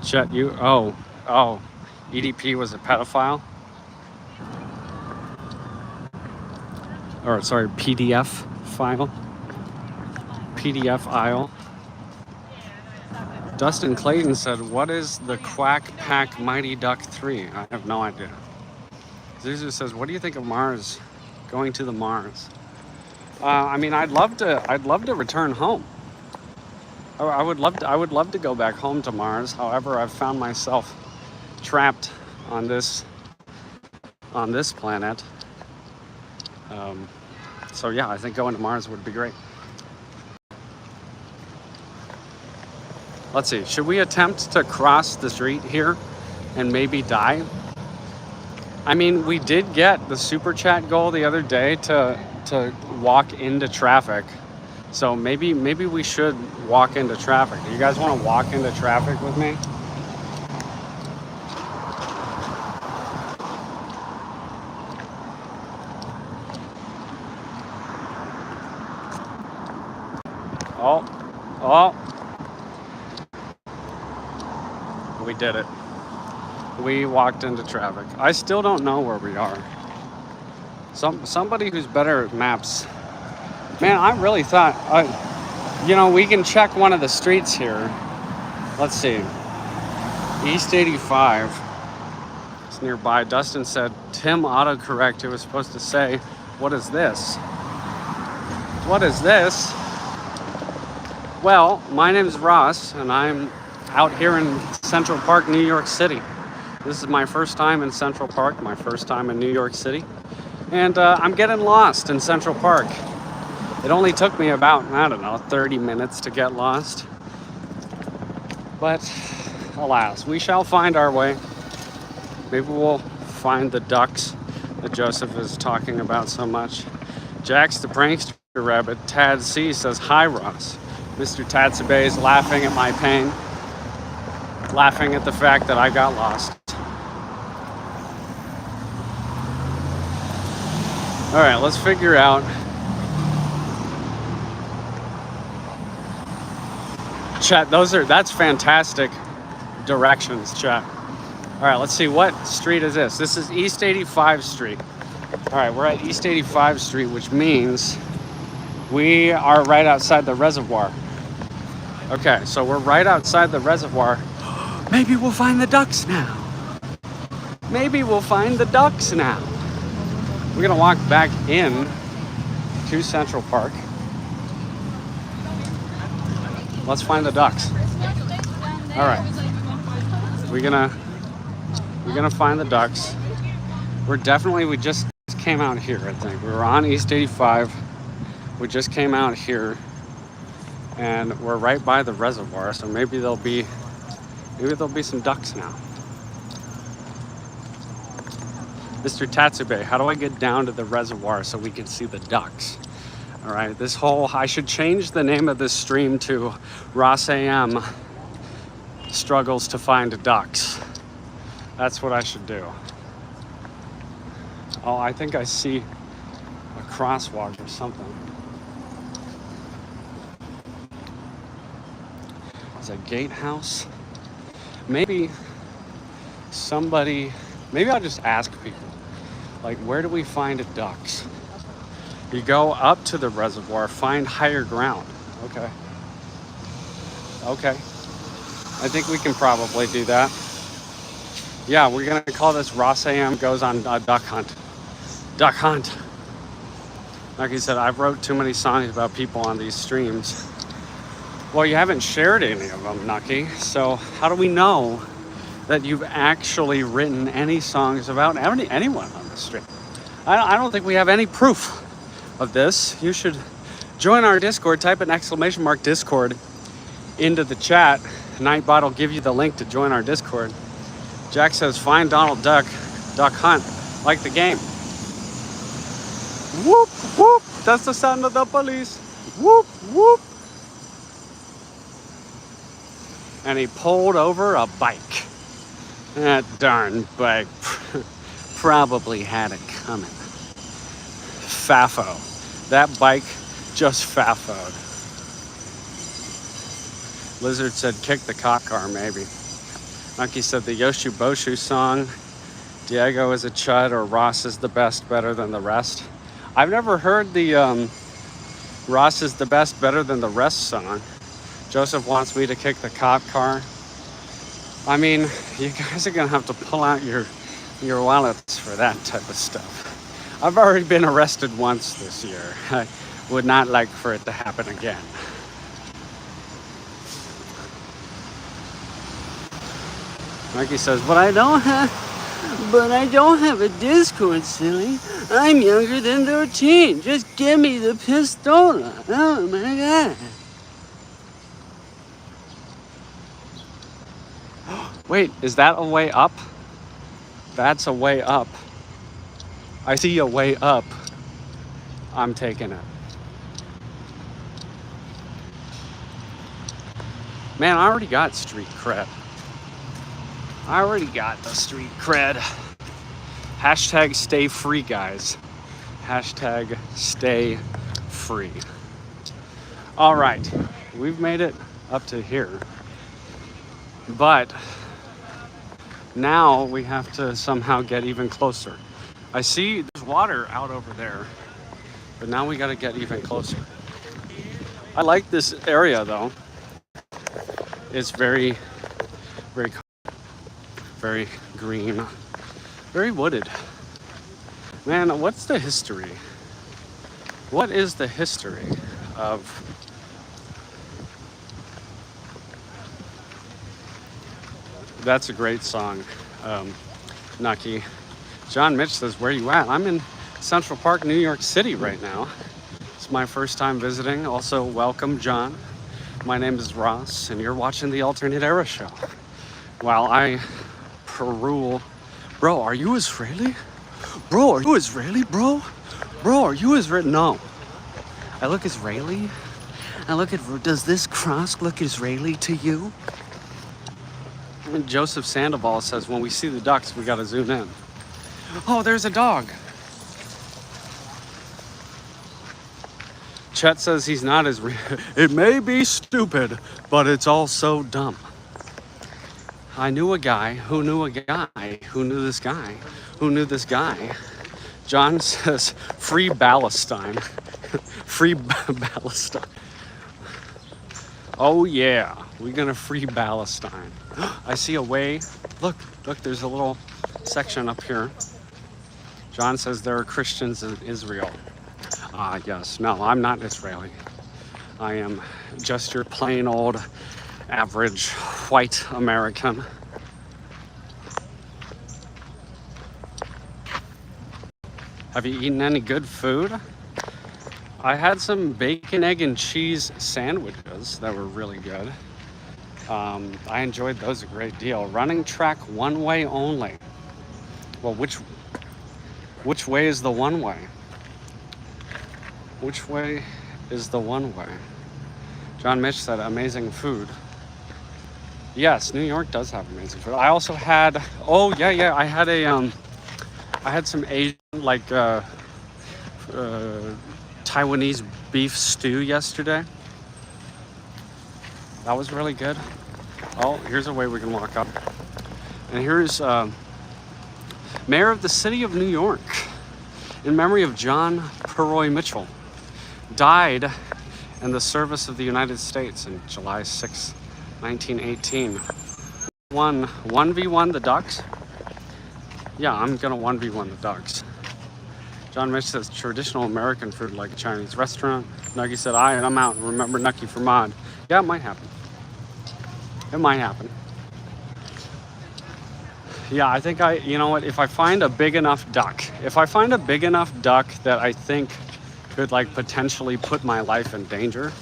Chet, EDP was a pedophile? Or, sorry, PDF file? PDF aisle? Dustin Clayton said, what is the Quack Pack Mighty Duck 3? I have no idea. Zuzu says, what do you think of Mars? Going to the Mars? I mean, I'd love to return home. I would love to go back home to Mars. However, I've found myself trapped on this planet. So yeah, I think going to Mars would be great. Let's see, should we attempt to cross the street here and maybe die? I mean, we did get the super chat goal the other day to walk into traffic. So maybe we should walk into traffic. Do you guys want to walk into traffic with me? Oh. We did it. We walked into traffic. I still don't know where we are. Somebody who's better at maps. Man, I really thought, we can check one of the streets here. Let's see. East 85. It's nearby. Dustin said, Tim autocorrect. It was supposed to say, what is this? What is this? Well, my name is Ross, and I'm out here in Central Park, New York City. This is my first time in Central Park, my first time in New York City. And I'm getting lost in Central Park. It only took me about, 30 minutes to get lost. But alas, we shall find our way. Maybe we'll find the ducks. that Joseph is talking about so much. Jax the Prankster Rabbit, Tad C says, "Hi Ross." Mr. Tatsube is laughing at my pain, laughing at the fact that I got lost. All right, let's figure out. Chat, that's fantastic directions, chat. All right, let's see, what street is this? This is East 85 Street. All right, we're at East 85 Street, which means we are right outside the reservoir. Okay, so we're right outside the reservoir. Maybe we'll find the ducks now. Maybe we'll find the ducks now. We're gonna walk back in to Central Park. Let's find the ducks. All right, we're gonna find the ducks. We just came out here, I think. We were on East 85. We just came out here and we're right by the reservoir, so maybe there'll be some ducks now. Mr. Tatsube, how do I get down to the reservoir so we can see the ducks? All right, I should change the name of this stream to Ross AM Struggles to Find Ducks. That's what I should do. Oh, I think I see a crosswalk or something. There's a gatehouse. Maybe I'll just ask people, like, where do we find ducks? You go up to the reservoir, find higher ground. Okay. I think we can probably do that. Yeah, we're gonna call this Ross AM Goes on a Duck Hunt. Duck Hunt. Like I said, I've wrote too many songs about people on these streams. Well, you haven't shared any of them, Nucky. So how do we know that you've actually written any songs about anyone on this stream? I don't think we have any proof of this. You should join our Discord. Type an ! Discord into the chat. Nightbot will give you the link to join our Discord. Jack says, "Find Donald Duck, Duck Hunt, like the game." Whoop, whoop. That's the sound of the police. Whoop, whoop. And he pulled over a bike. That darn bike probably had it coming. Faffo. That bike just faffoed. Lizard said, "Kick the cop car, maybe." Monkey said the Yoshu Boshu song, "Diego is a chud" or "Ross is the best, better than the rest." I've never heard the Ross is the best, better than the rest song. Joseph wants me to kick the cop car. I mean, you guys are gonna have to pull out your wallets for that type of stuff. I've already been arrested once this year. I would not like for it to happen again. Mikey says, but I don't have a Discord, silly. I'm younger than 13. Just give me the pistola. Oh my God. Wait, is that a way up? That's a way up. I see a way up. I'm taking it. Man, I already got street cred. I already got the street cred. Hashtag stay free, guys. Hashtag stay free. All right, we've made it up to here. But now we have to somehow get even closer. I see there's water out over there, but now we gotta get even closer. I like this area though. It's very, very, very green, very wooded. Man, what's the history? What is the history of That's a great song, Nucky. John Mitch says, where you at? I'm in Central Park, New York City right now. It's my first time visiting. Also, welcome, John. My name is Ross, and you're watching the Alternate Era Show. While I peruse... Bro, are you Israeli? Bro, are you Israeli, bro? Bro, are you Israeli? No. I look Israeli. Does this cross look Israeli to you? And Joseph Sandoval says, when we see the ducks, we gotta zoom in. Oh, there's a dog. Chet says he's not Israeli. It may be stupid, but it's also dumb. I knew a guy who knew a guy who knew this guy who knew this guy. John says, free Palestine. Free Palestine. Oh yeah, we're gonna free Palestine. I see a way. Look, there's a little section up here. John says there are Christians in Israel. Yes, no, I'm not Israeli. I am just your plain old average white American. Have you eaten any good food? I had some bacon, egg, and cheese sandwiches that were really good. I enjoyed those a great deal. Running track one way only. Well, which way is the one way? Which way is the one way? John Mitch said amazing food. Yes, New York does have amazing food. I also had, I had some Asian, like Taiwanese beef stew yesterday. That was really good. Oh, here's a way we can walk up. And here's Mayor of the City of New York, in memory of John Perroy Mitchell, died in the service of the United States on July 6, 1918. 1v1 the Ducks. Yeah, I'm gonna 1v1 the Ducks. John Mitch says traditional American food like a Chinese restaurant. Nuggy said, I'm out. Remember Nucky for mod. Yeah, it might happen. It might happen. Yeah, I think you know what, if I find a big enough duck that I think could like potentially put my life in danger,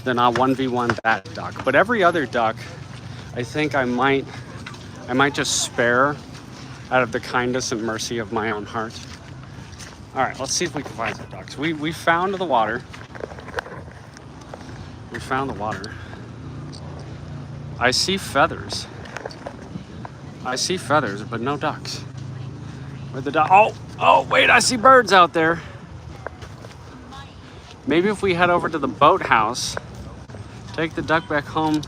then I'll 1v1 that duck. But every other duck, I think I might just spare out of the kindness and mercy of my own heart. All right, let's see if we can find some ducks. We found the water. We found the water. I see feathers. But no ducks. Where'd the duck? Oh, wait, I see birds out there. Maybe if we head over to the boathouse, take the duck back home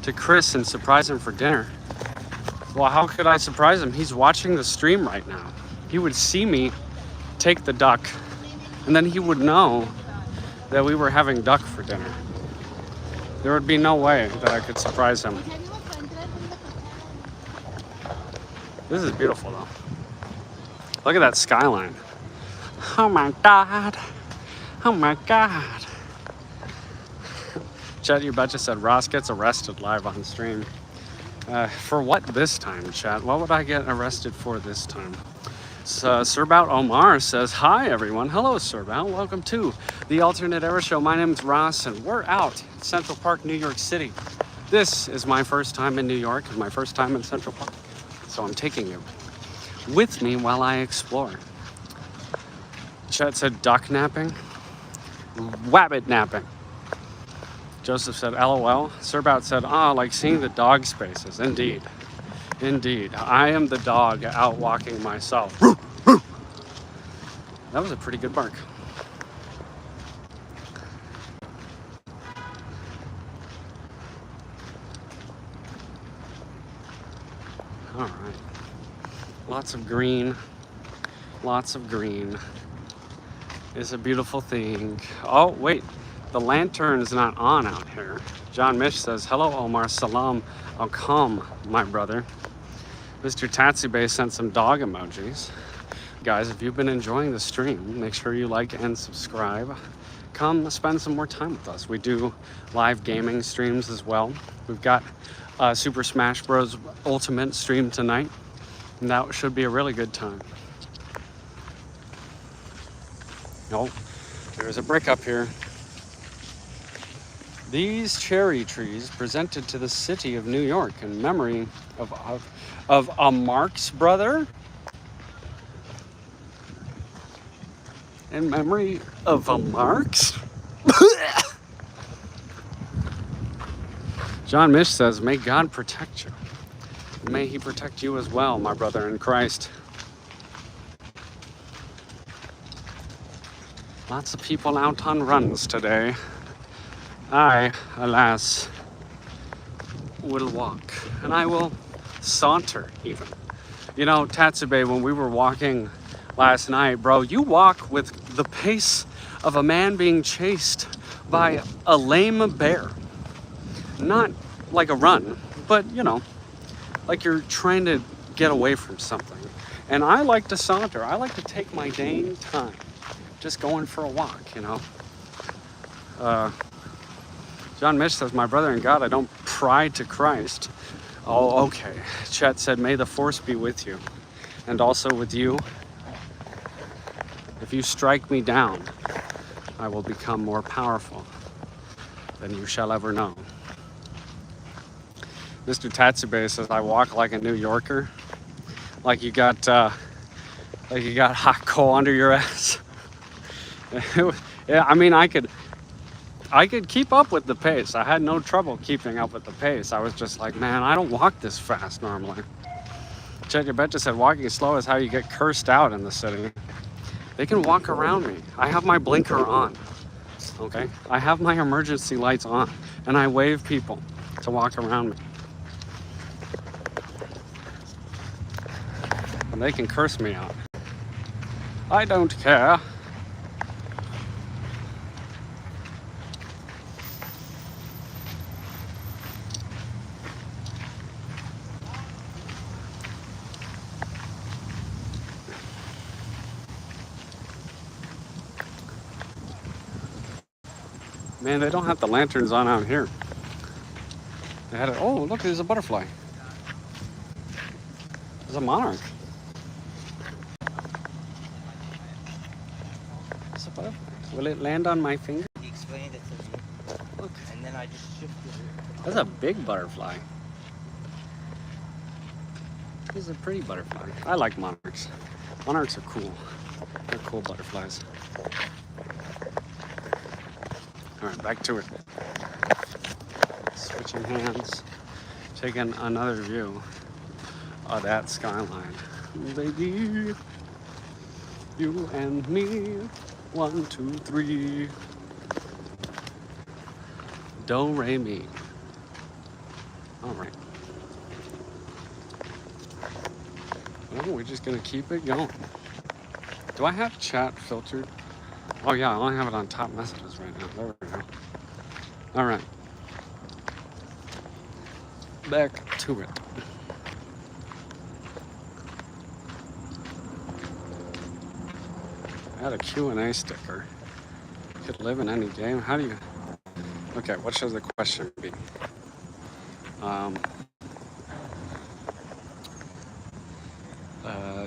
to Chris and surprise him for dinner. Well, how could I surprise him? He's watching the stream right now. He would see me take the duck, and then he would know that we were having duck for dinner. There would be no way that I could surprise him. This is beautiful though. Look at that skyline. Oh my God. Oh my God. Chet, you betcha said Ross gets arrested live on stream. For what this time, Chet? What would I get arrested for this time? So, Sirbout Omar says, hi everyone. Hello, Sirbout. Welcome to the Alternate Era Show. My name is Ross, and we're out in Central Park, New York City. This is my first time in New York and my first time in Central Park. So I'm taking you with me while I explore. Chet said duck napping. Wabbit napping. Joseph said, LOL. Sirbout said, like seeing the dog spaces. Indeed. Indeed. I am the dog out walking myself. That was a pretty good bark. All right. Lots of green. Lots of green. It's a beautiful thing. Oh, wait. The lantern is not on out here. John Mish says, hello, Omar. Salam. I'll come, my brother. Mr. Tatsube sent some dog emojis. Guys, if you've been enjoying the stream, make sure you like and subscribe. Come spend some more time with us. We do live gaming streams as well. We've got Super Smash Bros. Ultimate stream tonight, and that should be a really good time. Oh, there's a brick up here. These cherry trees presented to the city of New York in memory of a Marx brother. in memory of a Marx. John Mish says, may God protect you. May he protect you as well, my brother in Christ. Lots of people out on runs today. I, alas, will walk. And I will saunter even. You know, Tatsube, when we were walking last night, bro, you walk with the pace of a man being chased by a lame bear. Not like a run, but you know, like you're trying to get away from something. And I like to saunter. I like to take my dang time, just going for a walk, you know. John Mish says, my brother in God, I don't pry to Christ. Oh, okay. Chet said, may the force be with you, and also with you. If you strike me down, I will become more powerful than you shall ever know. Mr. Tatsube says, I walk like a New Yorker. Like you got hot coal under your ass. Yeah, I mean, I could keep up with the pace. I had no trouble keeping up with the pace. I was just like, man, I don't walk this fast normally. Chet Yabetcha said, walking slow is how you get cursed out in the city. They can walk around me. I have my blinker on, okay? I have my emergency lights on, and I wave people to walk around me. And they can curse me out. I don't care. Man, they don't have the lanterns on out here. They had it. Oh, look, there's a butterfly. There's a monarch. It's a butterfly. Will it land on my finger? He explained it to me. Look. And then I just shifted it. That's a big butterfly. This is a pretty butterfly. I like monarchs. Monarchs are cool. They're cool butterflies. All right, back to it. Switching hands, taking another view of that skyline. Baby, you and me, 1, 2, 3. Do, re, mi. All right. Well, we're just gonna keep it going. Do I have chat filtered? Oh yeah, I only have it on top messages right now. There we go. All right. Back to it. I had a Q&A sticker. Could live in any game. How do you... Okay, what should the question be?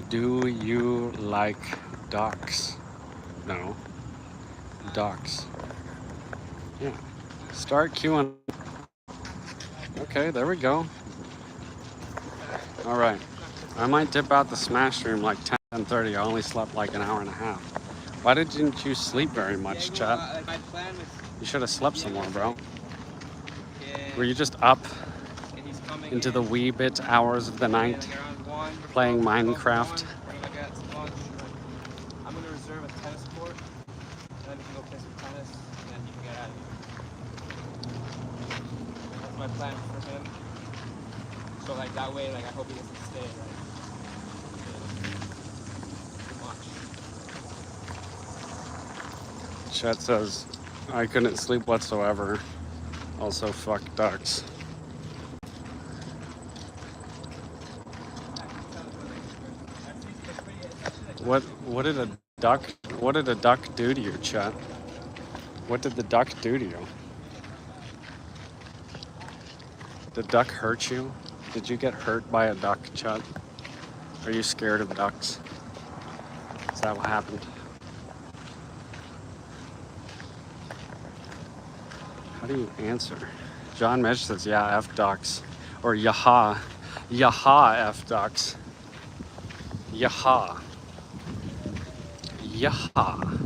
Do you like ducks? No. Ducks. Yeah. Start queuing. Okay, there we go. All right. I might dip out the Smash stream like 10:30. I only slept like an hour and a half. Why didn't you sleep very much, chat? My plan was... You should have slept some more, bro. Were you just up into the wee bit hours of the night playing Minecraft? I'm going to reserve a tennis court, and then we can go play some tennis, and then you can get out of here. That's my plan for him. So like that way, like I hope he doesn't stay, like, too much. Chat says, I couldn't sleep whatsoever. Also, fuck ducks. What did a duck do to you, chat? What did the duck do to you? Did duck hurt you? Did you get hurt by a duck, chat? Are you scared of ducks? Is that what happened? How do you answer? John Mesh says, yeah, F ducks. Or yaha. Yaha, F ducks. Yaha. Yaha.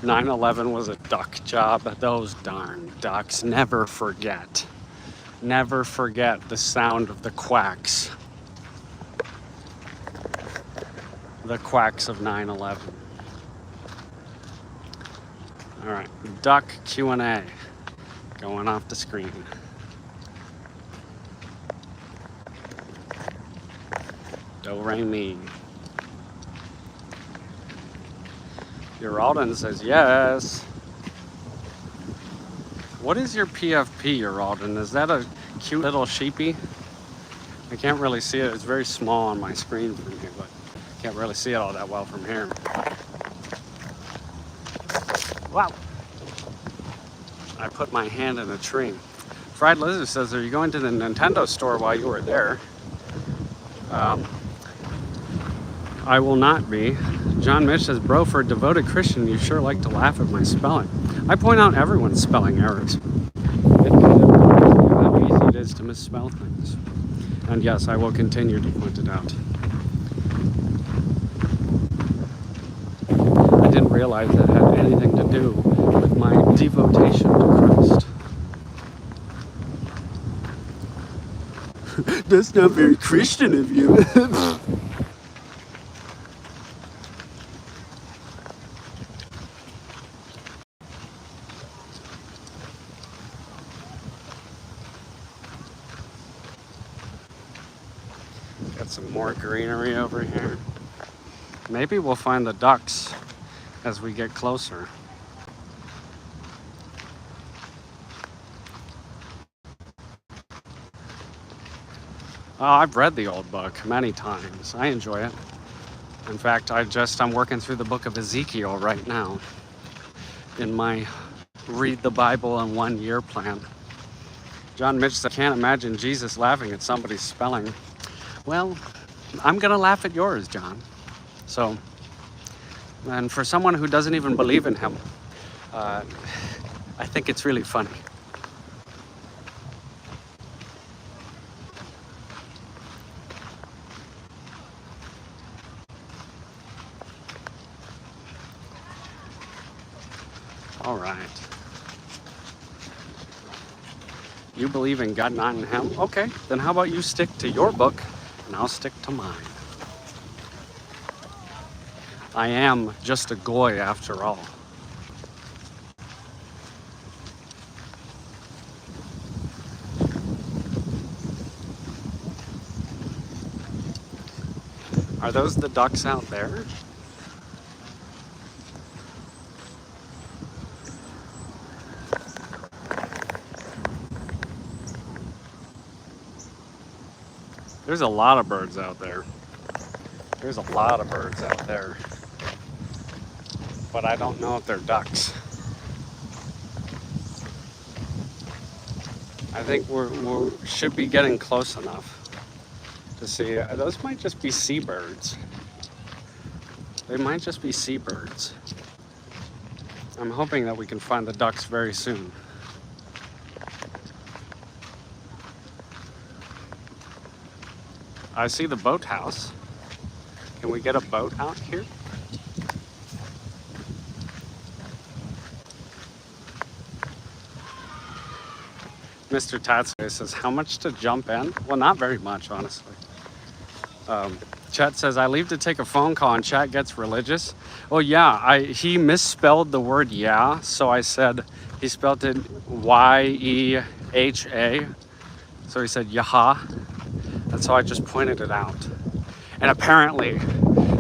9/11 was a duck job. Those darn ducks never forget. Never forget the sound of the quacks. The quacks of 9/11. All right, duck Q&A going off the screen. Do re mi. Uralden says yes. What is your PFP, Uralden? Is that a cute little sheepy? I can't really see it. It's very small on my screen from here, but can't really see it all that well from here. Wow. I put my hand in a tree. Fried Lizard says, are you going to the Nintendo store while you were there? I will not be. John Mitch says, bro, for a devoted Christian, you sure like to laugh at my spelling. I point out everyone's spelling errors. It reminds me how easy it is to misspell things. And yes, I will continue to point it out. I didn't realize that had anything to do with my devotion to Christ. That's not very Christian of you. Got some more greenery over here. Maybe we'll find the ducks as we get closer. Oh, I've read the old book many times. I enjoy it. In fact, I'm working through the book of Ezekiel right now in my read the Bible in 1 year plan. John Mitch said, I can't imagine Jesus laughing at somebody's spelling. Well, I'm gonna laugh at yours, John. So, and for someone who doesn't even believe in him, I think it's really funny. All right. You believe in God, not in him? Okay, then how about you stick to your book and I'll stick to mine. I am just a goy after all. Are those the ducks out there? There's a lot of birds out there. There's a lot of birds out there. But I don't know if they're ducks. I think we should be getting close enough to see. Those might just be seabirds. They might just be seabirds. I'm hoping that we can find the ducks very soon. I see the boathouse. Can we get a boat out here? Mr. Tatsue says, how much to jump in? Well, not very much, honestly. Chet says, I leave to take a phone call and chat gets religious. Well, yeah, he misspelled the word yeah, so I said, he spelled it Y-E-H-A. So he said, yaha. And so I just pointed it out. And apparently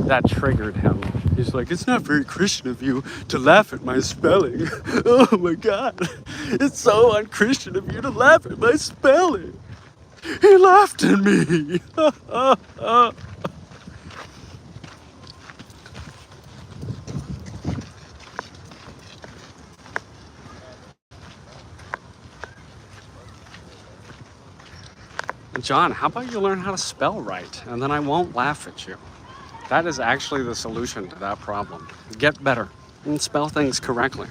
that triggered him. He's like, it's not very Christian of you to laugh at my spelling. Oh my God. It's so unchristian of you to laugh at my spelling. He laughed at me. John, how about you learn how to spell right, and then I won't laugh at you. That is actually the solution to that problem. Get better and spell things correctly.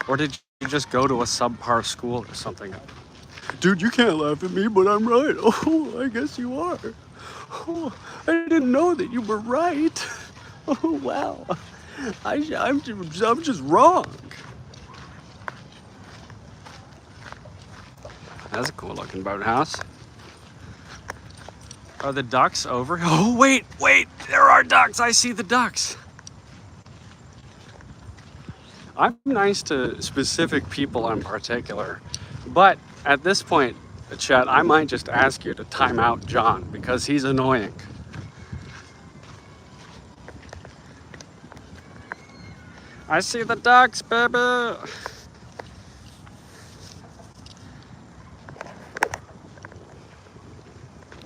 Or did you just go to a subpar school or something? Dude, you can't laugh at me, but I'm right. Oh, I guess you are. Oh, I didn't know that you were right. Oh, wow. I'm just wrong. That's a cool looking boathouse. Are the ducks over? Oh, wait, there are ducks. I see the ducks. I'm nice to specific people in particular, but at this point, Chet, I might just ask you to time out John because he's annoying. I see the ducks, baby.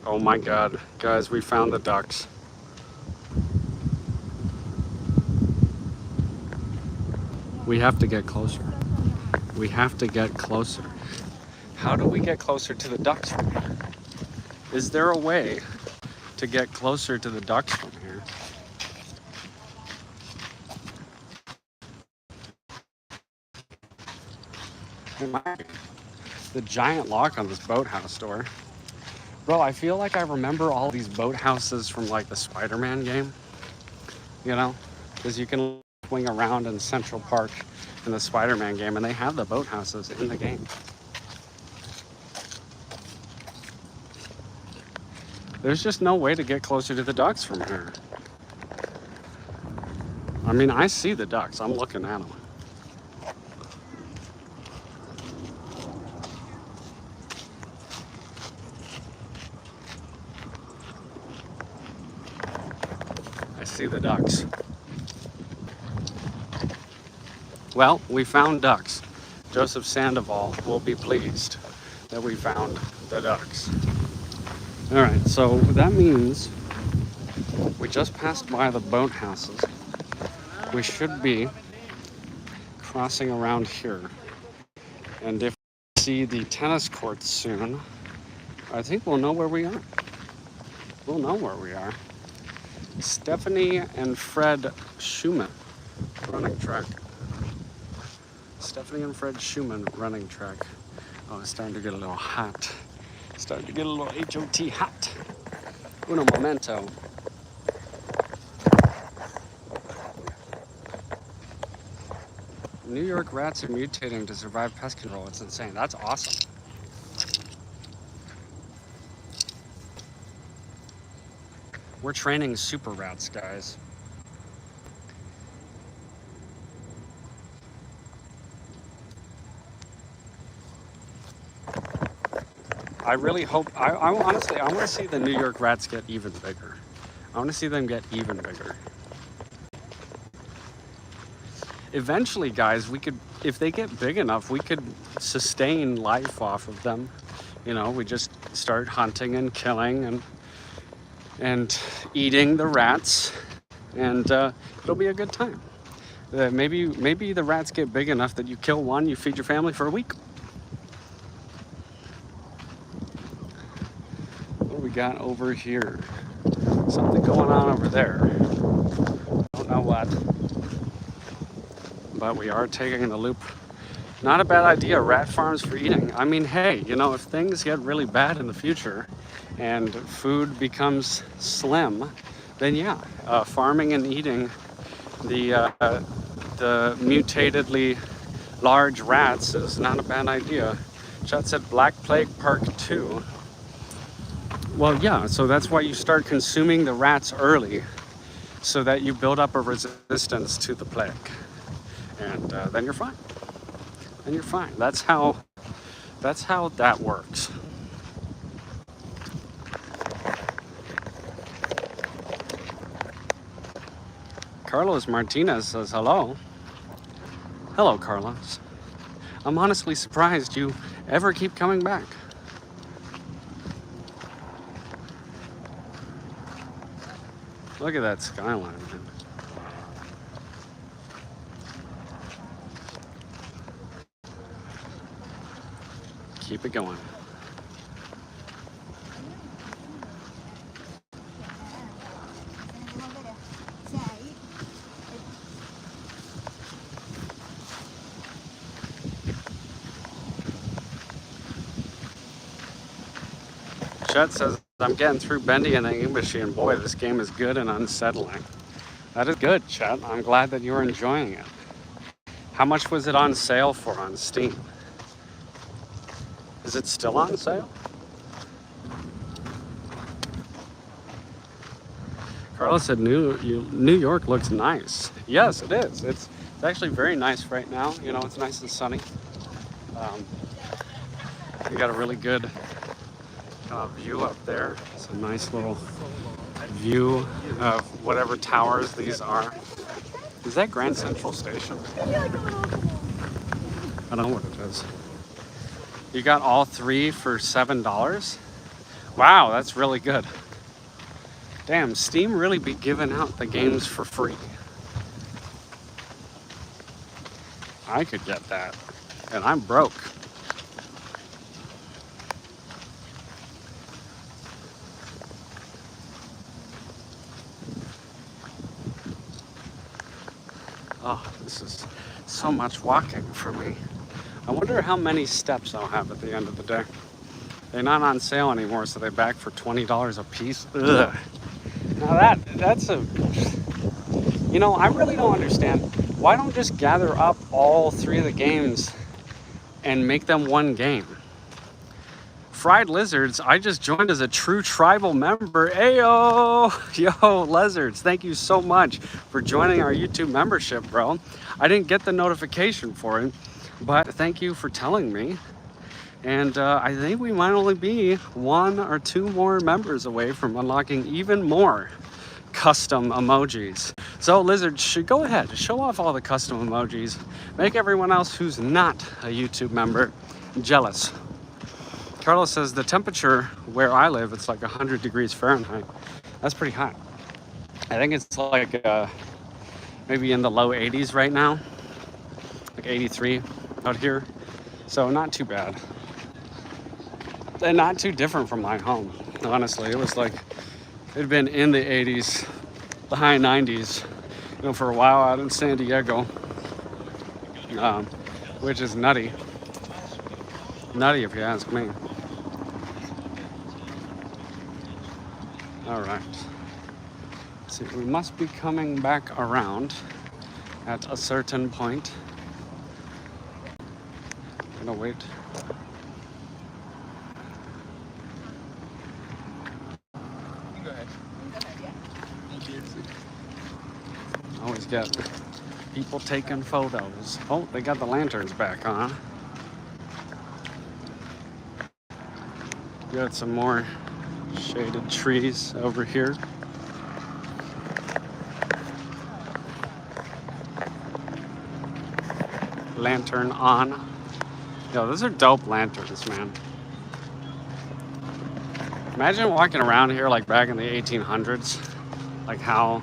Oh my God, guys, we found the ducks. We have to get closer. We have to get closer. How do we get closer to the ducks from here? Is there a way to get closer to the ducks from here? There might be. The giant lock on this boathouse door. Bro, I feel like I remember all these boathouses from like the Spider-Man game. You know? Because you can swing around in Central Park in the Spider-Man game and they have the boathouses in the game. There's just no way to get closer to the ducks from here. I mean, I see the ducks. I'm looking at them. I see the ducks. Well, we found ducks. Joseph Sandoval will be pleased that we found the ducks. All right, so that means we just passed by the boathouses. We should be crossing around here. And if we see the tennis courts soon, I think we'll know where we are. We'll know where we are. Stephanie and Fred Schumann running track. Stephanie and Fred Schumann running track. Oh, it's starting to get a little hot. Starting to get a little HOT hot. Uno momento. New York rats are mutating to survive pest control. It's insane. That's awesome. We're training super rats, guys. I really hope, honestly, I want to see the New York rats get even bigger. I want to see them get even bigger. Eventually, guys, we could, if they get big enough, we could sustain life off of them. You know, we just start hunting and killing and eating the rats, and it'll be a good time. Maybe the rats get big enough that you kill one, you feed your family for a week. Got over here. Something going on over there. Don't know what. But we are taking the loop. Not a bad idea, rat farms for eating. I mean, hey, you know, if things get really bad in the future and food becomes slim, then yeah, farming and eating the mutatedly large rats is not a bad idea. Chet said Black Plague Park 2. Well, yeah, so that's why you start consuming the rats early, so that you build up a resistance to the plague. And then you're fine. Then you're fine. That's how that works. Carlos Martinez says hello. Hello, Carlos. I'm honestly surprised you ever keep coming back. Look at that skyline, man. Keep it going. Chet says, I'm getting through Bendy and the English, and boy, this game is good and unsettling. That is good, Chet. I'm glad that you're enjoying it. How much was it on sale for on Steam? Is it still on sale? Carlos said New York looks nice. Yes, it is. It's actually very nice right now. You know, it's nice and sunny. We got a really good view up there. It's a nice little view of whatever towers these are. Is that Grand Central Station? I don't know what it is. You got all three for $7? Wow, that's really good. Damn, Steam really be giving out the games for free. I could get that, and I'm broke. Oh, this is so much walking for me. I wonder how many steps I'll have at the end of the day. They're not on sale anymore, so they're back for $20 a piece. Ugh. Now that's a, you know, I really don't understand. Why don't just gather up all three of the games and make them one game? Fried Lizards, I just joined as a true tribal member. Ayo! Yo, Lizards, thank you so much for joining our YouTube membership, bro. I didn't get the notification for it, but thank you for telling me. And I think we might only be 1 or 2 more members away from unlocking even more custom emojis. So Lizard, should go ahead, show off all the custom emojis. Make everyone else who's not a YouTube member jealous. Carlos says the temperature where I live, it's like 100 degrees Fahrenheit. That's pretty hot. I think it's like maybe in the low 80s right now, like 83 out here. So not too bad. And not too different from my home, honestly. It was like, it'd been in the 80s, the high 90s, you know, for a while out in San Diego, which is nutty. Nutty if you ask me. All right. See, we must be coming back around at a certain point. Gonna wait. Go ahead. Always get people taking photos. Oh, they got the lanterns back on. Got some more shaded trees over here. Lantern on. Yo, those are dope lanterns, man. Imagine walking around here like back in the 1800s, like how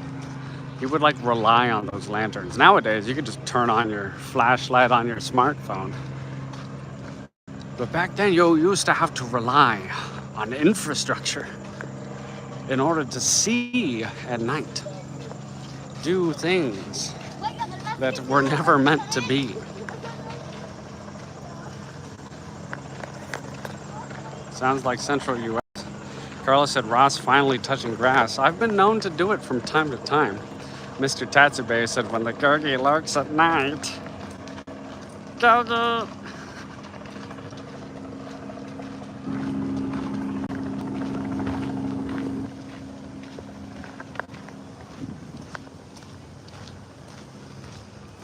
you would like rely on those lanterns. Nowadays, you could just turn on your flashlight on your smartphone. But back then, you used to have to rely on infrastructure in order to see at night, do things that were never meant to be. Sounds like Central U.S. Carlos said, Ross finally touching grass. I've been known to do it from time to time. Mr. Tatsube said, when the Gurgi lurks at night. Gurgi!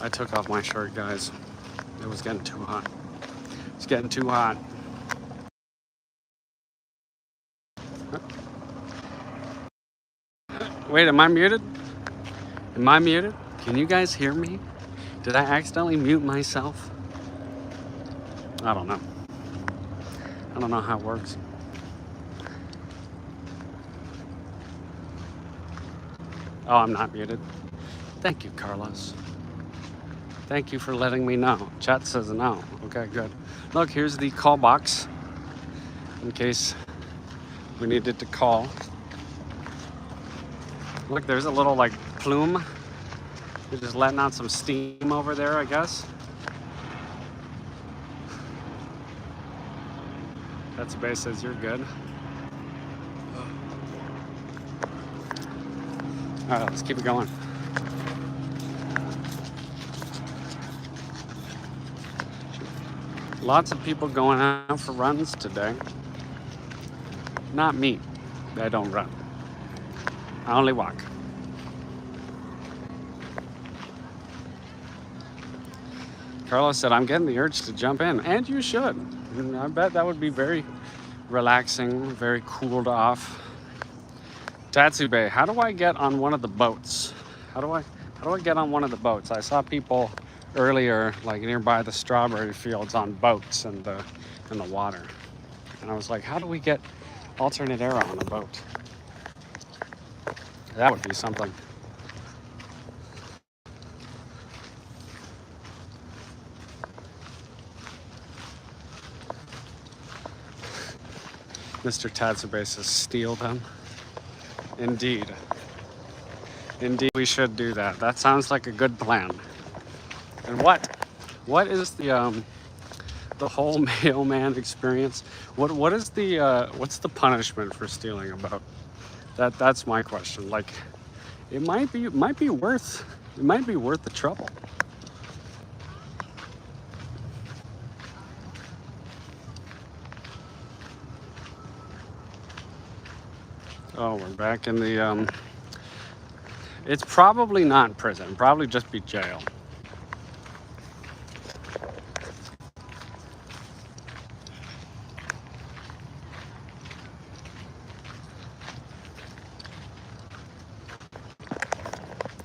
I took off my shirt, guys. It was getting too hot. It's getting too hot. Wait, am I muted? Am I muted? Can you guys hear me? Did I accidentally mute myself? I don't know. I don't know how it works. Oh, I'm not muted. Thank you, Carlos. Thank you for letting me know. Chat says no. Okay, good. Look, here's the call box in case we needed to call. Look, there's a little like plume. You're just letting out some steam over there, I guess. That's base says you're good. All right, let's keep it going. Lots of people going out for runs today. Not me. I don't run. I only walk. Carlos said, I'm getting the urge to jump in, and you should. I bet that would be very relaxing, very cooled off. Tatsube, how do I get on one of the boats? How do I get on one of the boats? I saw people earlier, like nearby the strawberry fields, on boats in the water, and I was like, how do we get alternate air on a boat? That would be something. Mr. Tatsube says, steal them. Indeed. Indeed, we should do that. That sounds like a good plan. And what is the whole mailman experience? What is the what's the punishment for stealing a boat? That's my question. Like, it might be worth the trouble. Oh, we're back in the it's probably not prison, probably just be jail.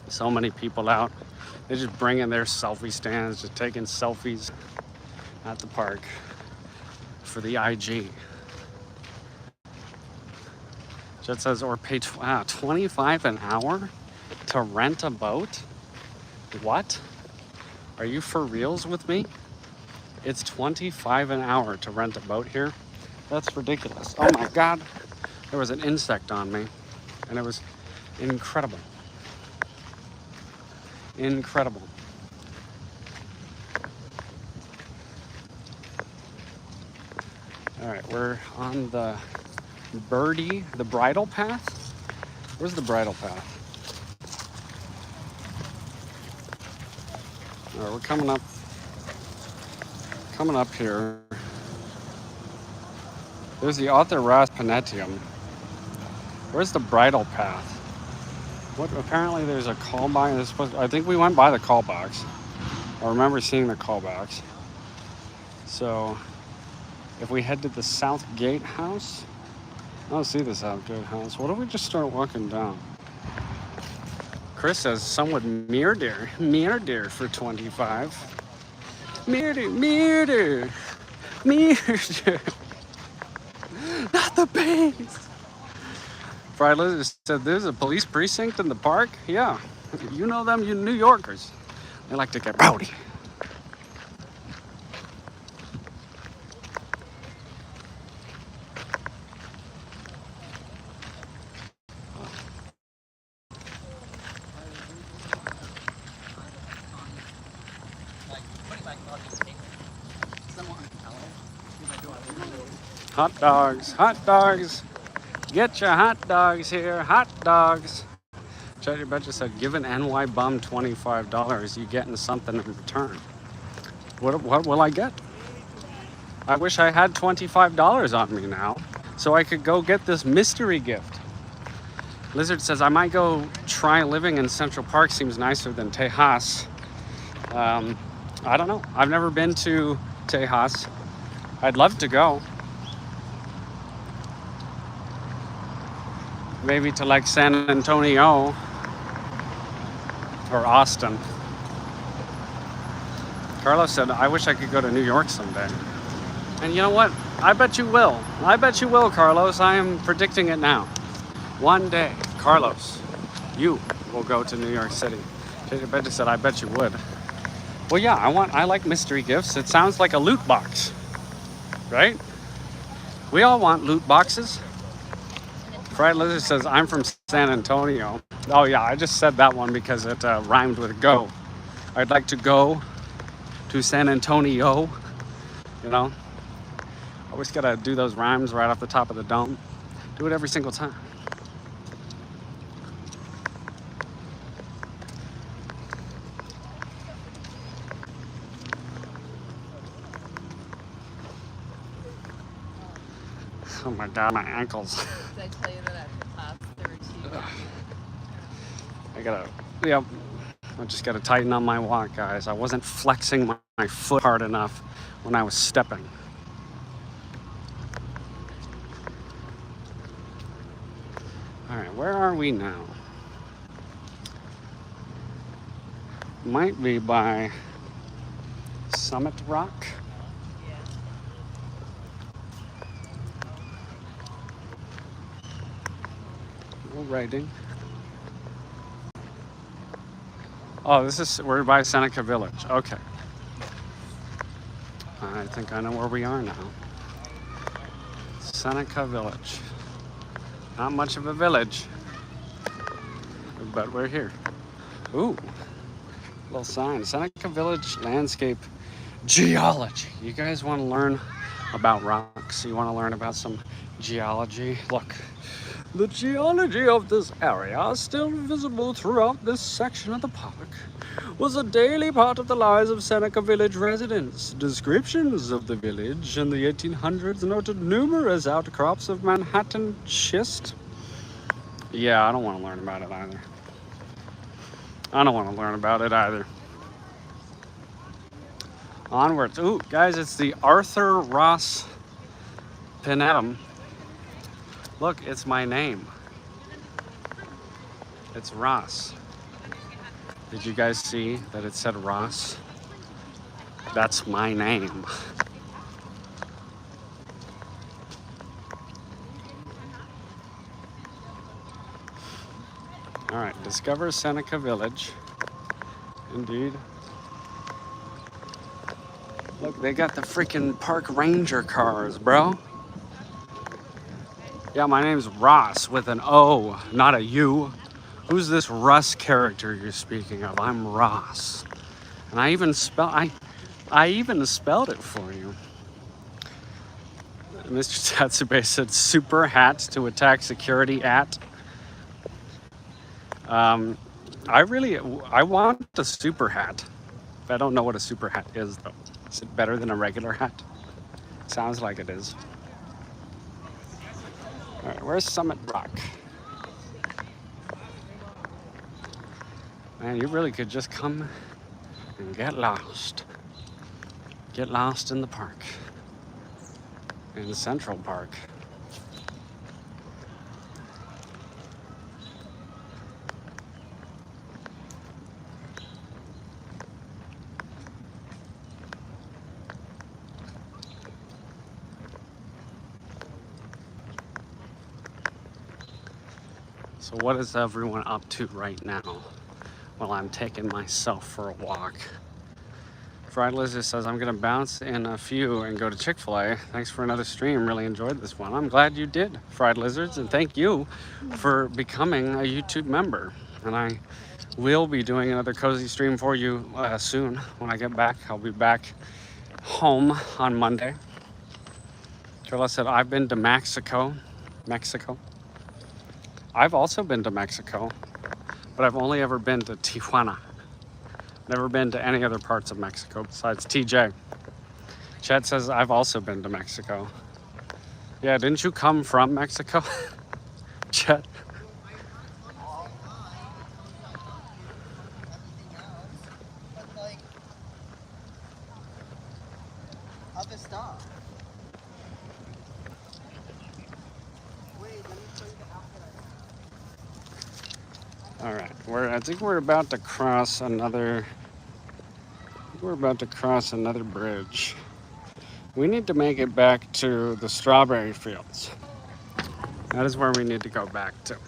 So many people out. They're just bringing their selfie stands, just taking selfies at the park for the IG. Just says, or pay $25 an hour to rent a boat? What? Are you for reals with me? It's $25 an hour to rent a boat here? That's ridiculous. Oh my God. There was an insect on me, and it was incredible. Incredible. All right, we're on the the bridle path. Where's the bridle path? All right, we're coming up here. There's the Author Ras Panetium. Where's the bridle path? What? Apparently there's a call box. I think we went by the call box. I remember seeing the call box. So if we head to the South Gate House, I don't see the South Gate House. What if we just start walking down? Chris says some would murder for 25. Murder. Not the base. Fried Lizard said, there's a police precinct in the park? Yeah. You know them, you New Yorkers. They like to get rowdy. Hot dogs, hot dogs. Get your hot dogs here, hot dogs. Chetty Betcha said, give an NY bum $25. You getting something in return. What will I get? I wish I had $25 on me now so I could go get this mystery gift. Lizard says, I might go try living in Central Park. Seems nicer than Tejas. I don't know. I've never been to Tejas. I'd love to go. Maybe to like San Antonio or Austin. Carlos said, I wish I could go to New York someday. And you know what? I bet you will. I bet you will, Carlos. I am predicting it now. One day, Carlos, you will go to New York City. Jacob Betcha said, I bet you would. Well, yeah, I like mystery gifts. It sounds like a loot box, right? We all want loot boxes. Fried Lizard says, I'm from San Antonio. Oh yeah, I just said that one because it rhymed with go. I'd like to go to San Antonio. You know, always gotta do those rhymes right off the top of the dome. Do it every single time. Oh my God, my ankles. Did I tell you that after class there were two? I gotta, yep. I just gotta tighten on my walk, guys. I wasn't flexing my foot hard enough when I was stepping. All right, where are we now? Might be by Summit Rock. We're riding. Oh, we're by Seneca Village. Okay. I think I know where we are now. Seneca Village. Not much of a village, but we're here. Ooh, little sign. Seneca Village Landscape Geology. You guys want to learn about rocks? You want to learn about some geology? Look, the geology of this area, still visible throughout this section of the park, was a daily part of the lives of Seneca Village residents. Descriptions of the village in the 1800s noted numerous outcrops of Manhattan schist. Yeah, I don't want to learn about it either. I don't want to learn about it either. Onwards. Ooh, guys, it's the Arthur Ross Pinetum. Look, it's my name. It's Ross. Did you guys see that it said Ross? That's my name. All right, discover Seneca Village. Indeed. Look, they got the freaking park ranger cars, bro. Yeah, my name's Ross with an O, not a U. Who's this Russ character you're speaking of? I'm Ross. And I even spelled it for you. Mr. Tatsube said super hat to attack security at. I want a super hat. I don't know what a super hat is though. Is it better than a regular hat? Sounds like it is. All right, where's Summit Rock? Man, you really could just come and get lost. Get lost in the park. In Central Park. So what is everyone up to right now? Well, I'm taking myself for a walk. Fried Lizard says, I'm gonna bounce in a few and go to Chick-fil-A. Thanks for another stream, really enjoyed this one. I'm glad you did, Fried Lizards, and thank you for becoming a YouTube member. And I will be doing another cozy stream for you soon when I get back. I'll be back home on Monday. Carla said, I've been to Mexico. I've also been to Mexico, but I've only ever been to Tijuana. Never been to any other parts of Mexico besides TJ. Chet says, I've also been to Mexico. Yeah, didn't you come from Mexico? Chet. Other stuff. Wait, let me show you the outfit I got. All right, I think we're about to cross another bridge. We need to make it back to the strawberry fields. That is where we need to go back to,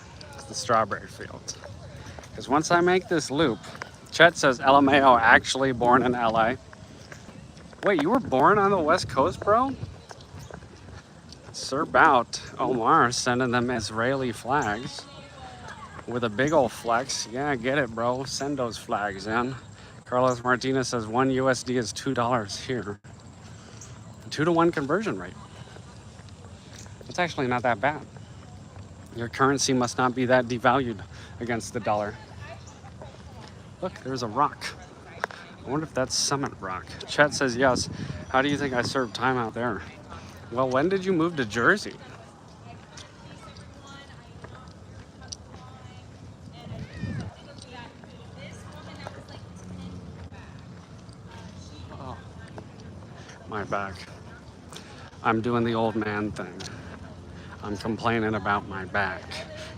the strawberry fields. Because once I make this loop, Chet says LMAO actually born in LA. Wait, you were born on the West Coast, bro? Sir Bout Omar sending them Israeli flags with a big old flex. Yeah, get it, bro. Send those flags in. Carlos Martinez says 1 USD is $2 here. 2-to-1 conversion rate. It's actually not that bad. Your currency must not be that devalued against the dollar. Look, there's a rock. I wonder if that's Summit Rock. Chet says yes. How do you think I served time out there? Well, when did you move to Jersey? my back. I'm doing the old man thing. I'm complaining about my back.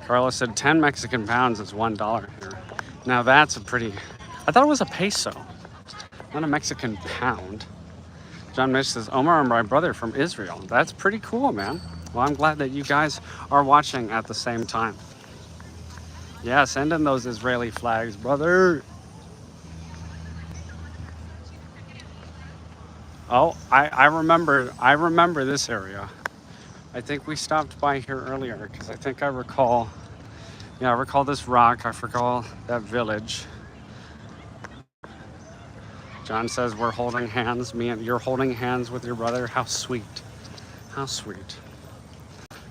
Carlos said 10 Mexican pounds is $1 here. Now that's a pretty, I thought it was a peso, not a Mexican pound. John Mitch says, Omar and my brother from Israel. That's pretty cool, man. Well, I'm glad that you guys are watching at the same time. Yeah, send in those Israeli flags, brother. Oh, I remember this area. I think we stopped by here earlier because I think I recall this rock. I recall that village. John says we're holding hands. You're holding hands with your brother. How sweet. How sweet.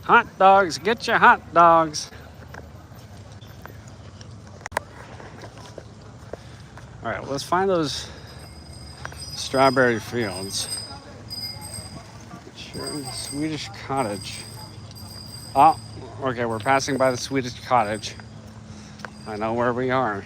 Hot dogs, get your hot dogs. All right, let's find those strawberry fields. Sure, Swedish cottage. Oh, okay, we're passing by the Swedish cottage. I know where we are.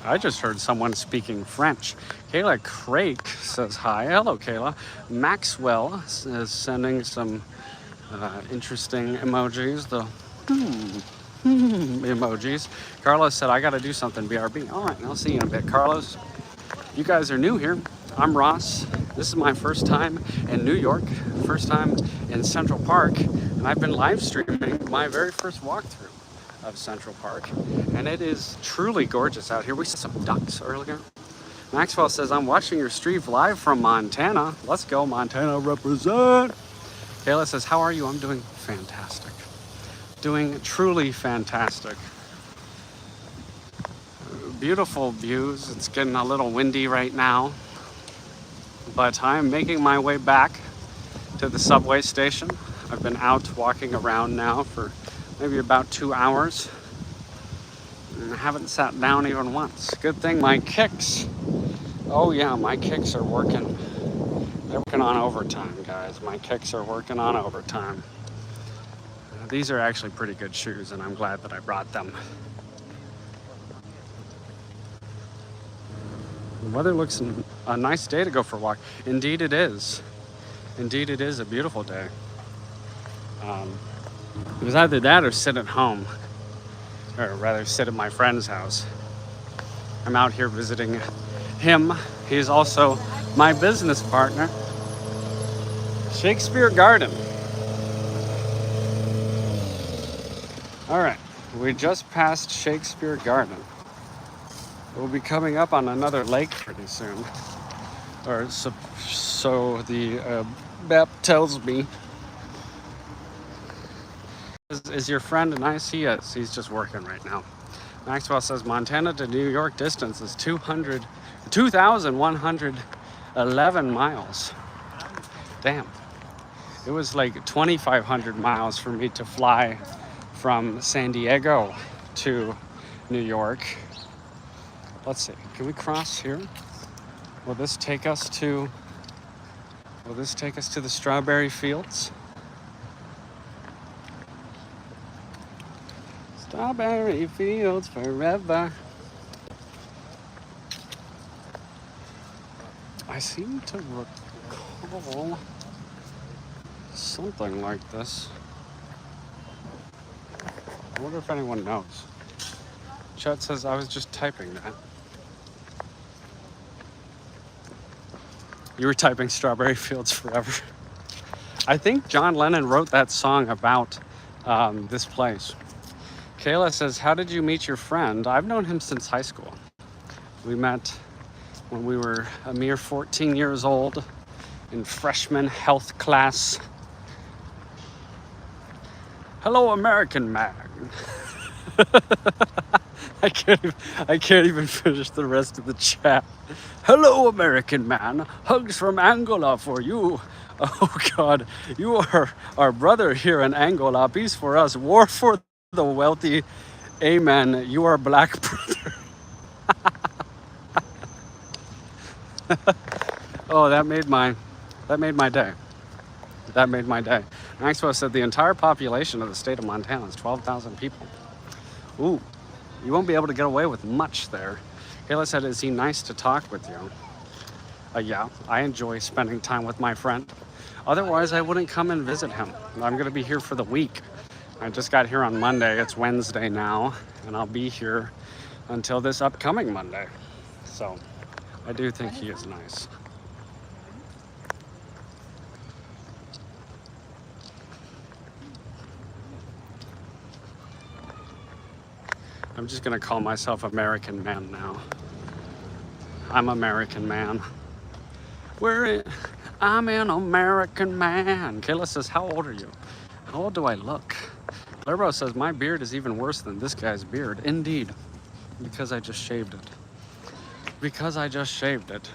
I just heard someone speaking French. Kayla Craig says hi. Hello, Kayla. Maxwell is sending some interesting emojis. The emojis. Carlos said, I got to do something, BRB. All right, I'll see you in a bit. Carlos, you guys are new here. I'm Ross. This is my first time in New York, first time in Central Park, and I've been live streaming my very first walkthrough of Central Park, and it is truly gorgeous out here. We saw some ducks earlier. Maxwell says, I'm watching your stream live from Montana. Let's go, Montana, represent. Kayla says, how are you? I'm doing fantastic. Doing truly fantastic. Beautiful views. It's getting a little windy right now, but I'm making my way back to the subway station. I've been out walking around now for maybe about 2 hours, and I haven't sat down even once. Good thing my kicks, oh yeah, my kicks are working. They're working on overtime, guys. My kicks are working on overtime. These are actually pretty good shoes, and I'm glad that I brought them. The weather looks a nice day to go for a walk. Indeed it is. Indeed it is a beautiful day. It was either that or sit at home, or rather sit at my friend's house. I'm out here visiting him. He's also my business partner. Shakespeare Garden. All right, we just passed Shakespeare Garden. We'll be coming up on another lake pretty soon, or so the map tells me. Is your friend nice? He is. He's just working right now. Maxwell says Montana to New York distance is 2,111 miles. Damn. It was like 2,500 miles for me to fly from San Diego to New York. Let's see. Can we cross here? Will this take us to the strawberry fields? Strawberry fields forever. I seem to recall something like this. I wonder if anyone knows. Chet says I was just typing that. You were typing Strawberry Fields Forever. I think John Lennon wrote that song about this place. Kayla says, how did you meet your friend? I've known him since high school. We met when we were a mere 14 years old in freshman health class. Hello, American man. I can't even finish the rest of the chat. Hello, American man. Hugs from Angola for you. Oh God, you are our brother here in Angola. Peace for us, war for the wealthy. Amen. You are black brother. Oh, that made my day. That made my day. Maxwell said the entire population of the state of Montana is 12,000 people. Ooh, you won't be able to get away with much there. Kayla said, is he nice to talk with you? Yeah, I enjoy spending time with my friend. Otherwise, I wouldn't come and visit him. I'm going to be here for the week. I just got here on Monday. It's Wednesday now, and I'll be here until this upcoming Monday. So I do think he is nice. I'm just going to call myself American man now. I'm American man. I'm an American man. Kayla says, how old are you? How old do I look? Clairbo says, my beard is even worse than this guy's beard. Indeed, because I just shaved it. Because I just shaved it.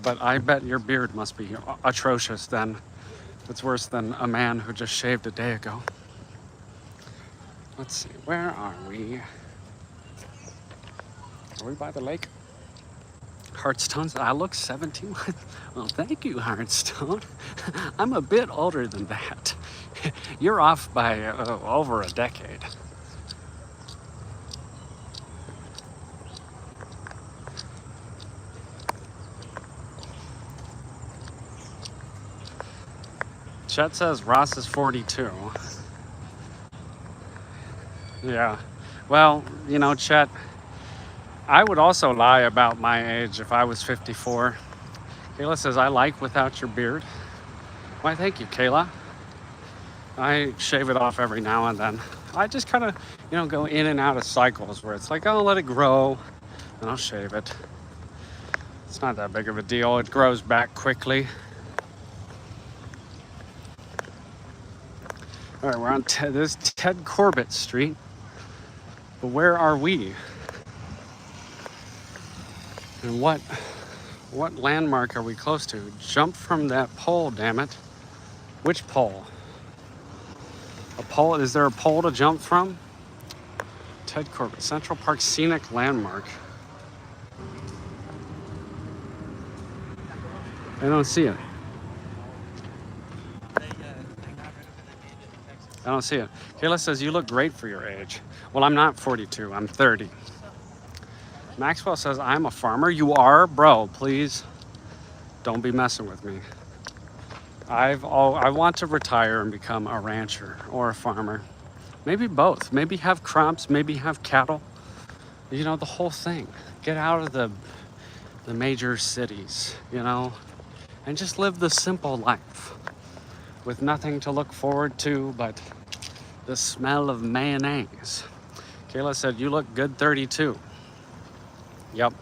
But I bet your beard must be atrocious then. It's worse than a man who just shaved a day ago. Let's see, where are we? Are we by the lake? Hearthstone, I look 71. Well, thank you, Hearthstone. I'm a bit older than that. You're off by over a decade. Chet says Ross is 42. Yeah. Well, you know, Chet, I would also lie about my age if I was 54. Kayla says, I like without your beard. Why, thank you, Kayla. I shave it off every now and then. I just kind of, you know, go in and out of cycles where it's like, I'll let it grow and I'll shave it. It's not that big of a deal. It grows back quickly. All right, we're on this is Ted Corbett Street. But where are we? And what landmark are we close to? Jump from that pole, damn it. Which pole? A pole? Is there a pole to jump from? Ted Corbett, Central Park Scenic Landmark. I don't see it. I don't see it. Kayla says, you look great for your age. Well, I'm not 42, I'm 30. Maxwell says, I'm a farmer. You are? Bro, please don't be messing with me. I want to retire and become a rancher or a farmer. Maybe both. Maybe have crops, maybe have cattle. You know, the whole thing. Get out of the major cities, you know, and just live the simple life with nothing to look forward to but the smell of mayonnaise. Kayla said, you look good 32. Yep.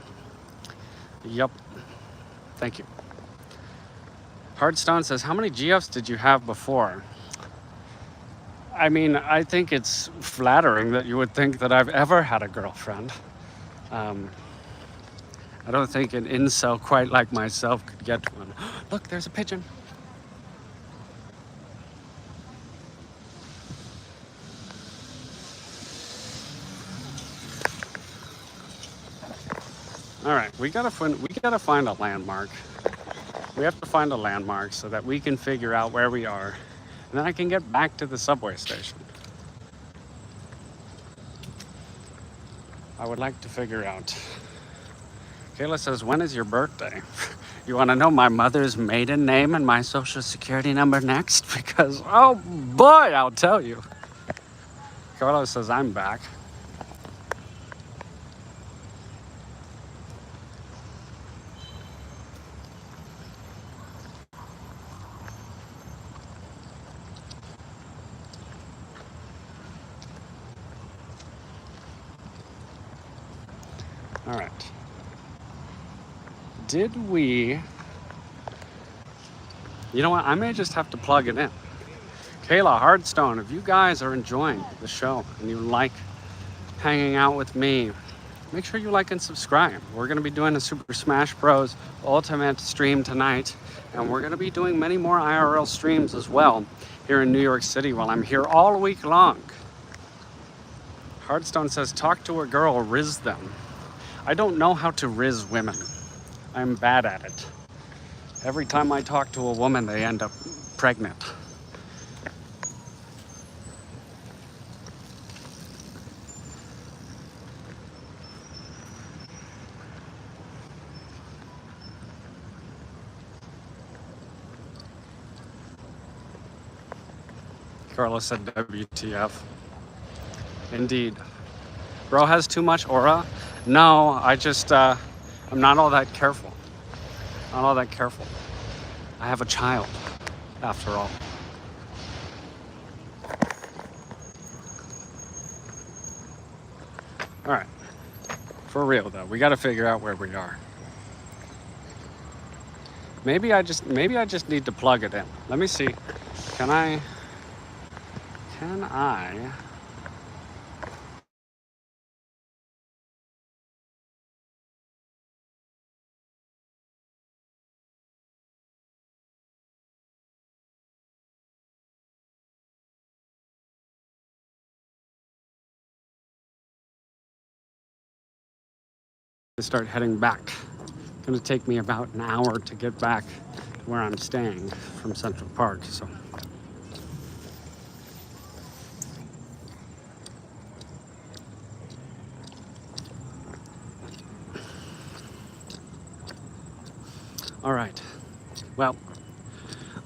Thank you. Hardstone says, how many GFs did you have before? I mean, I think it's flattering that you would think that I've ever had a girlfriend. I don't think an incel quite like myself could get one. Look, there's a pigeon. All right, we gotta find a landmark. We have to find a landmark so that we can figure out where we are, and then I can get back to the subway station. I would like to figure out. Kayla says, when is your birthday? You want to know my mother's maiden name and my social security number next? Because, oh boy, I'll tell you. Carlos says, I'm back. All right. Did we... You know what? I may just have to plug it in. Kayla, Hardstone, if you guys are enjoying the show and you like hanging out with me, make sure you like and subscribe. We're going to be doing a Super Smash Bros. Ultimate stream tonight, and we're going to be doing many more IRL streams as well here in New York City while I'm here all week long. Hardstone says, talk to a girl, riz them. I don't know how to riz women. I'm bad at it. Every time I talk to a woman, they end up pregnant. Carlos said WTF. Indeed. Bro has too much aura? No, I just, I'm not all that careful. Not all that careful. I have a child, after all. All right. For real though, we got to figure out where we are. Maybe I just need to plug it in. Let me see. Can I start heading back? It's gonna take me about an hour to get back to where I'm staying from Central Park, so. All right, well,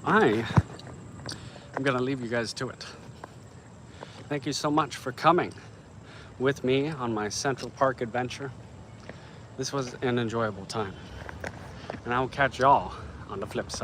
I am gonna leave you guys to it. Thank you so much for coming with me on my Central Park adventure. This was an enjoyable time, and I will catch y'all on the flip side.